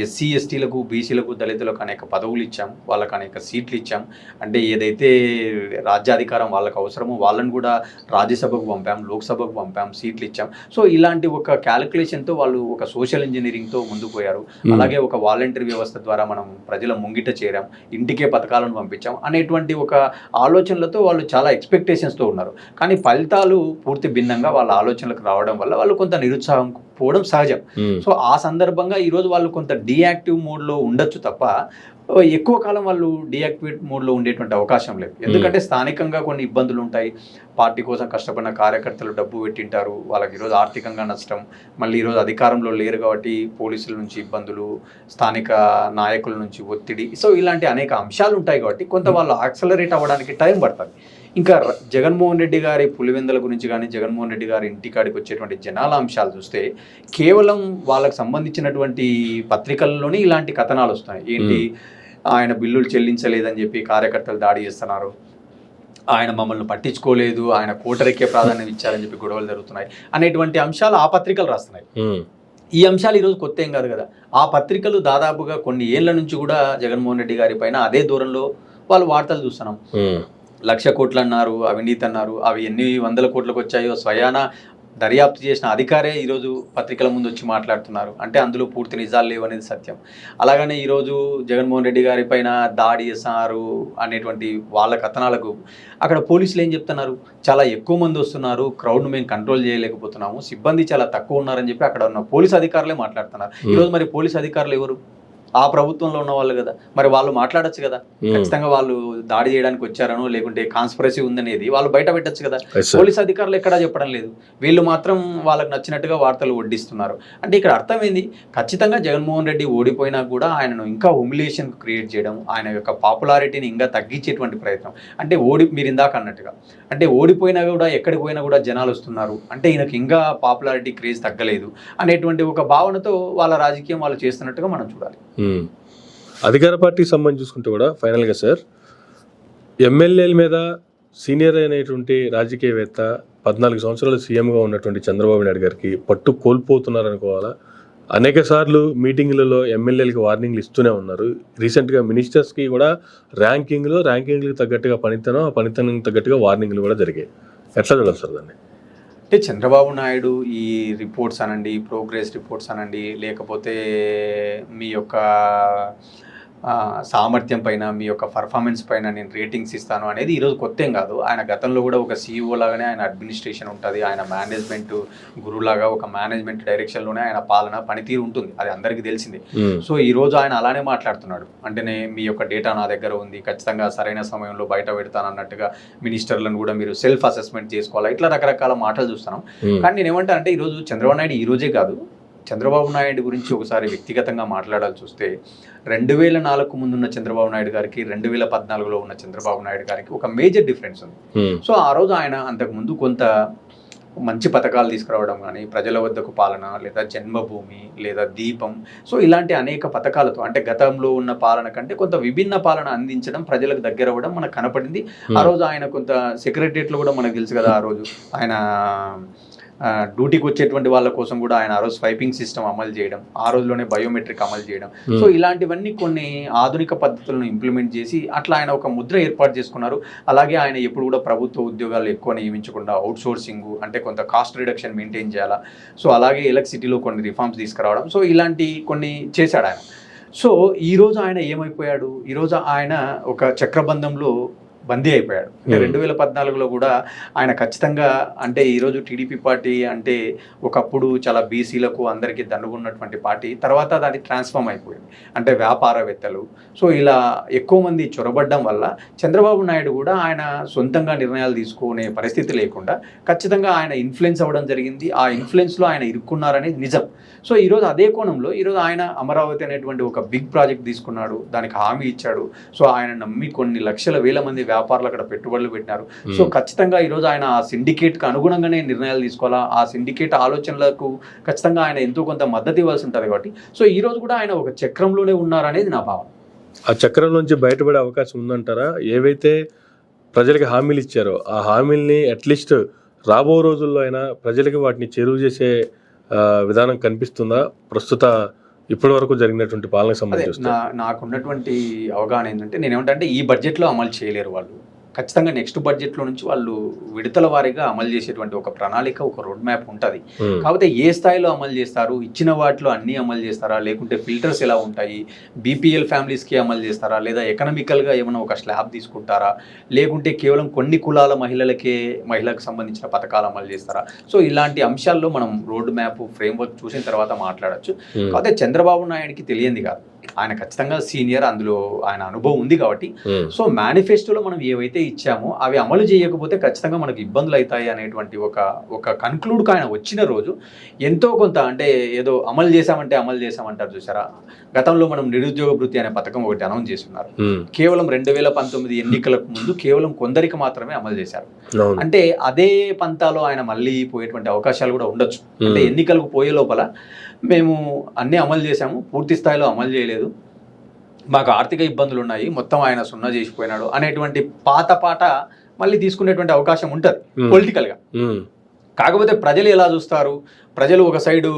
Speaker 2: ఎస్సీ ఎస్టీలకు బీసీలకు దళితులకు అనేక పదవులు ఇచ్చాం, వాళ్ళకు అనేక సీట్లు ఇచ్చాం. అంటే ఏదైతే రాజ్యాధికారం వాళ్ళకు అవసరమో వాళ్ళని కూడా రాజ్యసభకు పంపాం, లోక్సభకు పంపాం, సీట్లు ఇచ్చాం. సో ఇలాంటి ఒక క్యాలిక్యులేషన్తో వాళ్ళు ఒక సోషల్ ఇంజనీరింగ్తో ముందుకు పోయారు. అలాగే ఒక వాలంటరీ వ్యవస్థ ద్వారా మనం ప్రజల ముంగిట చేరాం, ఇంటికే పథకాలను పంపించాం అనేటువంటి ఒక ఆలోచనలతో వాళ్ళు చాలా ఎక్స్పెక్టేషన్స్తో ఉన్నారు. కానీ ఫలితాలు పూర్తి భిన్నంగా వాళ్ళ ఆలోచనలకు రావడం వల్ల వాళ్ళు కొంత నిరుత్సాహం పోవడం సహజం. సో ఆ సందర్భంగా ఈరోజు వాళ్ళు కొంత డీయాక్టివ్ మోడ్లో ఉండొచ్చు తప్ప ఎక్కువ కాలం వాళ్ళు డీయాక్టివేట్ మోడ్లో ఉండేటువంటి అవకాశం లేదు. ఎందుకంటే స్థానికంగా కొన్ని ఇబ్బందులు ఉంటాయి, పార్టీ కోసం కష్టపడిన కార్యకర్తలు డబ్బు పెట్టింటారు, వాళ్ళకి ఈరోజు ఆర్థికంగా నష్టం, మళ్ళీ ఈరోజు అధికారంలో లేరు కాబట్టి పోలీసుల నుంచి ఇబ్బందులు, స్థానిక నాయకుల నుంచి ఒత్తిడి, సో ఇలాంటి అనేక అంశాలు ఉంటాయి కాబట్టి కొంత వాళ్ళు యాక్సలరేట్ అవ్వడానికి టైం పడుతుంది. ఇంకా జగన్మోహన్ రెడ్డి గారి పులివెందుల గురించి కానీ, జగన్మోహన్ రెడ్డి గారి ఇంటికాడికి వచ్చేటువంటి జనాల అంశాలు చూస్తే కేవలం వాళ్ళకు సంబంధించినటువంటి పత్రికల్లోనే ఇలాంటి కథనాలు వస్తాయి. ఏంటి, ఆయన బిల్లులు చెల్లించలేదని చెప్పి కార్యకర్తలు దాడి చేస్తున్నారు, ఆయన మమ్మల్ని పట్టించుకోలేదు, ఆయన కోటరెక్కే ప్రాధాన్యం ఇచ్చారని చెప్పి గొడవలు జరుగుతున్నాయి అనేటువంటి అంశాలు ఆ పత్రికలు రాస్తున్నాయి. ఈ అంశాలు ఈరోజు కొత్త ఏం కాదు కదా. ఆ పత్రికలు దాదాపుగా కొన్ని ఏళ్ల నుంచి కూడా జగన్మోహన్ రెడ్డి గారి పైన అదే దూరంలో వాళ్ళు వార్తలు చూస్తున్నాం. 1,00,000 కోట్లు అన్నారు, అవినీతి అన్నారు, అవి ఎన్ని వందల కోట్లకు వచ్చాయో స్వయాన దర్యాప్తు చేసిన అధికారే ఈరోజు పత్రికల ముందు వచ్చి మాట్లాడుతున్నారు. అంటే అందులో పూర్తి నిజాలు లేవు అనేది సత్యం. అలాగనే ఈరోజు జగన్మోహన్ రెడ్డి గారి పైన దాడి చేస్తున్నారు అనేటువంటి వాళ్ళ కథనాలకు అక్కడ పోలీసులు ఏం చెప్తున్నారు, చాలా ఎక్కువ మంది వస్తున్నారు, క్రౌడ్ను మేము కంట్రోల్ చేయలేకపోతున్నాము, సిబ్బంది చాలా తక్కువ ఉన్నారని చెప్పి అక్కడ ఉన్న పోలీస్ అధికారులే మాట్లాడుతున్నారు. ఈరోజు మరి పోలీస్ అధికారులు ఎవరు? ఆ ప్రభుత్వంలో ఉన్న వాళ్ళు కదా, మరి వాళ్ళు మాట్లాడచ్చు కదా. ఖచ్చితంగా వాళ్ళు దాడి చేయడానికి వచ్చారనో లేకుంటే కాన్స్పిరసీ ఉందనేది వాళ్ళు బయట పెట్టచ్చు కదా. పోలీస్ అధికారులు ఎక్కడా చెప్పడం లేదు, వీళ్ళు మాత్రం వాళ్ళకి నచ్చినట్టుగా వార్తలు వడ్డిస్తున్నారు. అంటే ఇక్కడ అర్థం ఏంది, ఖచ్చితంగా జగన్మోహన్ రెడ్డి ఓడిపోయినా కూడా ఆయనను ఇంకా హ్యూమిలియేషన్ క్రియేట్ చేయడం, ఆయన యొక్క పాపులారిటీని ఇంకా తగ్గించేటువంటి ప్రయత్నం. అంటే మీరు ఇందాక అన్నట్టుగా, అంటే ఓడిపోయినా కూడా ఎక్కడికి పోయినా కూడా జనాలు వస్తున్నారు, అంటే ఈయనకు ఇంకా పాపులారిటీ క్రేజ్ తగ్గలేదు అనేటువంటి ఒక భావనతో వాళ్ళ రాజకీయం వాళ్ళు చేస్తున్నట్టుగా మనం చూడాలి.
Speaker 1: అధికార పార్టీకి సంబంధించి చూసుకుంటే కూడా ఫైనల్గా సార్, ఎమ్మెల్యేల మీద సీనియర్ అయినటువంటి రాజకీయవేత్త 14 సంవత్సరాలు సీఎంగా ఉన్నటువంటి చంద్రబాబు నాయుడు గారికి పట్టు కోల్పోతున్నారనుకోవాలా? అనేక సార్లు మీటింగ్లలో ఎమ్మెల్యేలకు వార్నింగ్లు ఇస్తూనే ఉన్నారు. రీసెంట్గా మినిస్టర్స్కి కూడా ర్యాంకింగ్లకు తగ్గట్టుగా పనితనం, ఆ పనితనం తగ్గట్టుగా వార్నింగ్లు కూడా జరిగాయి. ఎట్లా చూడాలి సార్ దాన్ని?
Speaker 2: అంటే చంద్రబాబు నాయుడు ఈ రిపోర్ట్స్ అనండి, ప్రోగ్రెస్ రిపోర్ట్స్ అనండి, లేకపోతే మీ యొక్క సామర్థ్యం పైన, మీ యొక్క పర్ఫార్మెన్స్ పైన నేను రేటింగ్స్ ఇస్తాను అనేది ఈరోజు కొత్త ఏం కాదు. ఆయన గతంలో కూడా ఒక సీఈఓ లాగానే ఆయన అడ్మినిస్ట్రేషన్ ఉంటుంది, ఆయన మేనేజ్మెంట్ గురువులాగా ఒక మేనేజ్మెంట్ డైరెక్షన్లోనే ఆయన పాలన పనితీరు ఉంటుంది, అది అందరికీ తెలిసిందే. సో ఈరోజు ఆయన అలానే మాట్లాడుతున్నాడు. అంటే మీ యొక్క డేటా నా దగ్గర ఉంది, ఖచ్చితంగా సరైన సమయంలో బయట పెడతాను అన్నట్టుగా మినిస్టర్లను కూడా మీరు సెల్ఫ్ అసెస్మెంట్ చేసుకోవాలి, ఇట్లా రకరకాల మాటలు చూస్తున్నాం. కానీ నేను ఏమంటా అంటే ఈరోజు చంద్రబాబు నాయుడు ఈ రోజే కాదు, చంద్రబాబు నాయుడు గురించి ఒకసారి వ్యక్తిగతంగా మాట్లాడాల్సి వస్తే 2004 ముందున్న చంద్రబాబు నాయుడు గారికి 2014లో ఉన్న చంద్రబాబు నాయుడు గారికి ఒక మేజర్ డిఫరెన్స్ ఉంది. సో ఆ రోజు ఆయన అంతకుముందు కొంత మంచి పథకాలు తీసుకురావడం కానీ, ప్రజల వద్దకు పాలన, లేదా జన్మభూమి, లేదా దీపం, సో ఇలాంటి అనేక పథకాలతో అంటే గతంలో ఉన్న పాలన కంటే కొంత విభిన్న పాలన అందించడం, ప్రజలకు దగ్గర అవ్వడం మనకు కనపడింది. ఆ రోజు ఆయన కొంత సెక్రటరియట్లో కూడా మనకు తెలుసు కదా, ఆ రోజు ఆయన డ్యూటీకి వచ్చేటువంటి వాళ్ళ కోసం కూడా ఆయన ఆ రోజు స్వైపింగ్ సిస్టమ్ అమలు చేయడం, ఆ రోజులోనే బయోమెట్రిక్ అమలు చేయడం, సో ఇలాంటివన్నీ కొన్ని ఆధునిక పద్ధతులను ఇంప్లిమెంట్ చేసి అట్లా ఆయన ఒక ముద్ర ఏర్పాటు చేసుకున్నారు. అలాగే ఆయన ఎప్పుడు కూడా ప్రభుత్వ ఉద్యోగాలు ఎక్కువ నియమించకుండా అవుట్ సోర్సింగ్ అంటే కొంత కాస్ట్ రిడక్షన్ మెయింటైన్ చేయాలా, సో అలాగే ఎలక్ట్రిసిటీలో కొన్ని రిఫార్మ్స్ తీసుకురావడం, సో ఇలాంటి కొన్ని చేశాడు ఆయన. సో ఈరోజు ఆయన ఏమైపోయాడు, ఈరోజు ఆయన ఒక చక్రబంధంలో బందీ అయిపోయాడు. అంటే 2014లో కూడా ఆయన ఖచ్చితంగా అంటే ఈరోజు టీడీపీ పార్టీ అంటే ఒకప్పుడు చాలా బీసీలకు అందరికీ దండుకున్నటువంటి పార్టీ, తర్వాత దాన్ని ట్రాన్స్ఫార్మ్ అయిపోయింది. అంటే వ్యాపారవేత్తలు, సో ఇలా ఎక్కువ మంది చొరబడ్డం వల్ల చంద్రబాబు నాయుడు కూడా ఆయన సొంతంగా నిర్ణయాలు తీసుకునే పరిస్థితి లేకుండా ఖచ్చితంగా ఆయన ఇన్ఫ్లుయెన్స్ అవ్వడం జరిగింది. ఆ ఇన్ఫ్లుయెన్స్లో ఆయన ఇరుక్కున్నారనేది నిజం. సో ఈరోజు అదే కోణంలో ఈరోజు ఆయన అమరావతి అనేటువంటి ఒక బిగ్ ప్రాజెక్ట్ తీసుకున్నాడు, దానికి హామీ ఇచ్చాడు. సో ఆయన నమ్మి కొన్ని లక్షల వేల మంది వ్యాపారులు అక్కడ పెట్టుబడులు పెట్టినారు. సో ఖచ్చితంగా ఈరోజు ఆయన ఆ సిండికేట్కి అనుగుణంగానే నిర్ణయాలు తీసుకోవాలా, ఆ సిండికేట్ ఆలోచనలకు ఖచ్చితంగా ఆయన ఎంతో కొంత మద్దతు ఇవ్వాల్సి ఉంటుంది. కాబట్టి సో ఈరోజు కూడా ఆయన ఒక చక్రంలోనే ఉన్నారనేది నా భావన.
Speaker 1: ఆ చక్రం నుంచి బయటపడే అవకాశం ఉందంటారా? ఏవైతే ప్రజలకు హామీలు ఇచ్చారో ఆ హామీల్ని అట్లీస్ట్ రాబో రోజుల్లో అయినా ప్రజలకి వాటిని చేరువ చేసే విధానం కనిపిస్తుందా ప్రస్తుత ఇప్పటి వరకు జరిగినటువంటి పాలనకు సంబంధించి?
Speaker 2: నాకున్నటువంటి అవగాహన ఏంటంటే, నేనేమంటే ఈ బడ్జెట్లో అమలు చేయలేరు వాళ్ళు. ఖచ్చితంగా నెక్స్ట్ బడ్జెట్లో నుంచి వాళ్ళు విడతల వారీగా అమలు చేసేటువంటి ఒక ప్రణాళిక, ఒక రోడ్ మ్యాప్ ఉంటుంది. కాకపోతే ఏ స్థాయిలో అమలు చేస్తారు, ఇచ్చిన వాటిలో అన్నీ అమలు చేస్తారా, లేకుంటే ఫిల్టర్స్ ఎలా ఉంటాయి, బీపీఎల్ ఫ్యామిలీస్కి అమలు చేస్తారా, లేదా ఎకనామికల్గా ఏమైనా ఒక స్లాబ్ తీసుకుంటారా, లేకుంటే కేవలం కొన్ని కులాల మహిళలకు సంబంధించిన పథకాలు అమలు చేస్తారా, సో ఇలాంటి అంశాల్లో మనం రోడ్ మ్యాప్ ఫ్రేమ్వర్క్ చూసిన తర్వాత మాట్లాడచ్చు. కాకపోతే చంద్రబాబు నాయుడికి తెలియంది కాదు, ఆయన ఖచ్చితంగా సీనియర్, అందులో ఆయన అనుభవం ఉంది కాబట్టి సో మేనిఫెస్టోలో మనం ఏవైతే ఇచ్చామో అవి అమలు చేయకపోతే ఖచ్చితంగా మనకు ఇబ్బందులు అవుతాయి అనేటువంటి ఒక కన్క్లూడ్కి ఆయన వచ్చిన రోజు ఎంతో కొంత అంటే ఏదో అమలు చేశామంటారు చూసారా, గతంలో మనం నిరుద్యోగ భృతి అనే పథకం ఒకటి అనౌన్స్ చేస్తున్నారు. కేవలం 2019 ఎన్నికలకు ముందు కేవలం కొందరికి మాత్రమే అమలు చేశారు. అంటే అదే పంతాలో ఆయన మళ్ళీ పోయేటువంటి అవకాశాలు కూడా ఉండొచ్చు. అంటే ఎన్నికలకు పోయే లోపల మేము అన్నీ అమలు చేశాము, పూర్తి స్థాయిలో అమలు చేయలేదు, మాకు ఆర్థిక ఇబ్బందులు ఉన్నాయి, మొత్తం ఆయన సున్నా చేసిపోయినాడు అనేటువంటి పాట మళ్ళీ తీసుకునేటువంటి అవకాశం ఉంటుంది పొలిటికల్గా. కాకపోతే ప్రజలు ఎలా చూస్తారు, ప్రజలు ఒక సైడు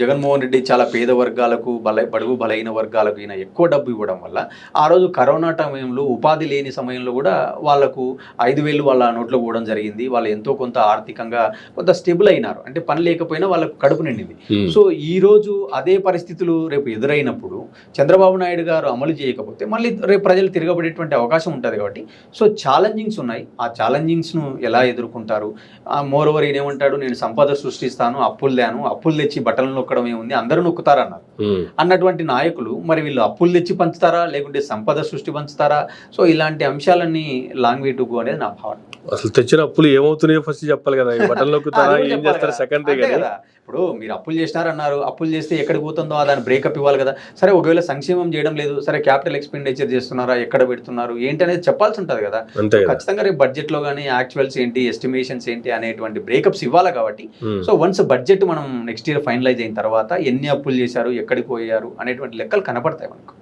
Speaker 2: జగన్మోహన్ రెడ్డి చాలా పేద వర్గాలకు బడుగు బలైన వర్గాలకు ఈయన ఎక్కువ డబ్బు ఇవ్వడం వల్ల ఆ రోజు కరోనా టైంలో ఉపాధి లేని సమయంలో కూడా వాళ్ళకు 5,000 వాళ్ళ నోట్లో పోవడం జరిగింది. వాళ్ళు ఎంతో కొంత ఆర్థికంగా కొంత స్టేబుల్ అయినారు, అంటే పని లేకపోయినా వాళ్ళకు కడుపు నిండింది. సో ఈ రోజు అదే పరిస్థితులు రేపు ఎదురైనప్పుడు చంద్రబాబు నాయుడు గారు అమలు చేయకపోతే మళ్ళీ రేపు ప్రజలు తిరగబడేటువంటి అవకాశం ఉంటుంది. కాబట్టి సో ఛాలెంజింగ్స్ ఉన్నాయి, ఆ ఛాలెంజింగ్స్ను ఎలా ఎదుర్కొంటారు. మోర్ ఓవర్ ఈయన ఏమంటాడు, నేను సంపద సృష్టిస్తాను, అప్పులు తెచ్చి బట్టలు నొక్కడం ఏముంది, అందరూ నొక్కుతారన్నారు అన్నటువంటి నాయకులు మరి వీళ్ళు అప్పులు తెచ్చి పంచుతారా లేకుంటే సంపద సృష్టి పంచుతారా? సో ఇలాంటి అంశాలన్నీ లాంగ్ వే టు గో అనేది నా భావన.
Speaker 1: అసలు తెచ్చిన అప్పులు ఏమవుతున్నాయో ఫస్ట్ చెప్పాలి కదా, బట్టలు నొక్కుతారా ఏం చేస్తారా సెకండరీ కదా.
Speaker 2: ఇప్పుడు మీరు అప్పులు చేసినారన్నారు, అప్పులు చేస్తే ఎక్కడికి పోతుందో దాన్ని బ్రేకప్ ఇవ్వాలి కదా. సరే ఒకవేళ సంక్షేమం చేయడం లేదు, సరే క్యాపిటల్ ఎక్స్పెండిచర్ చేస్తున్నారా, ఎక్కడ పెడుతున్నారు ఏంటి అనేది చెప్పాల్సి ఉంటుంది కదా. ఖచ్చితంగా రేపు బడ్జెట్లో కానీ యాక్చువల్స్ ఏంటి, ఎస్టిమేషన్స్ ఏంటి అనేటువంటి బ్రేకప్స్ ఇవ్వాలి. కాబట్టి సో వన్స్ బడ్జెట్ మనం నెక్స్ట్ ఇయర్ ఫైనలైజ్ అయిన తర్వాత ఎన్ని అప్పులు చేశారు, ఎక్కడికి పోయారు అనేటువంటి లెక్కలు కనపడతాయి మనకు.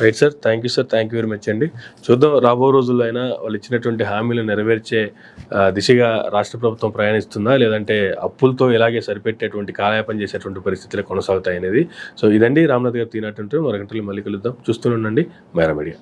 Speaker 1: Right sir, thank you sir, thank you very much అండి. చూద్దాం రాబో రోజుల్లో అయినా వాళ్ళు ఇచ్చినటువంటి హామీలు నెరవేర్చే దిశగా రాష్ట్ర ప్రభుత్వం ప్రయాణిస్తుందా, లేదంటే అప్పులతో ఇలాగే సరిపెట్టేటువంటి కాలయాపన చేసేటువంటి పరిస్థితులు కొనసాగుతాయి అనేది. సో ఇదండి రామ్నాథ్ గారు తీనట్టుంటే మరొక గంటలు మళ్ళీ కలుద్దాం. చూస్తూనే ఉండండి మైరా మీడియా.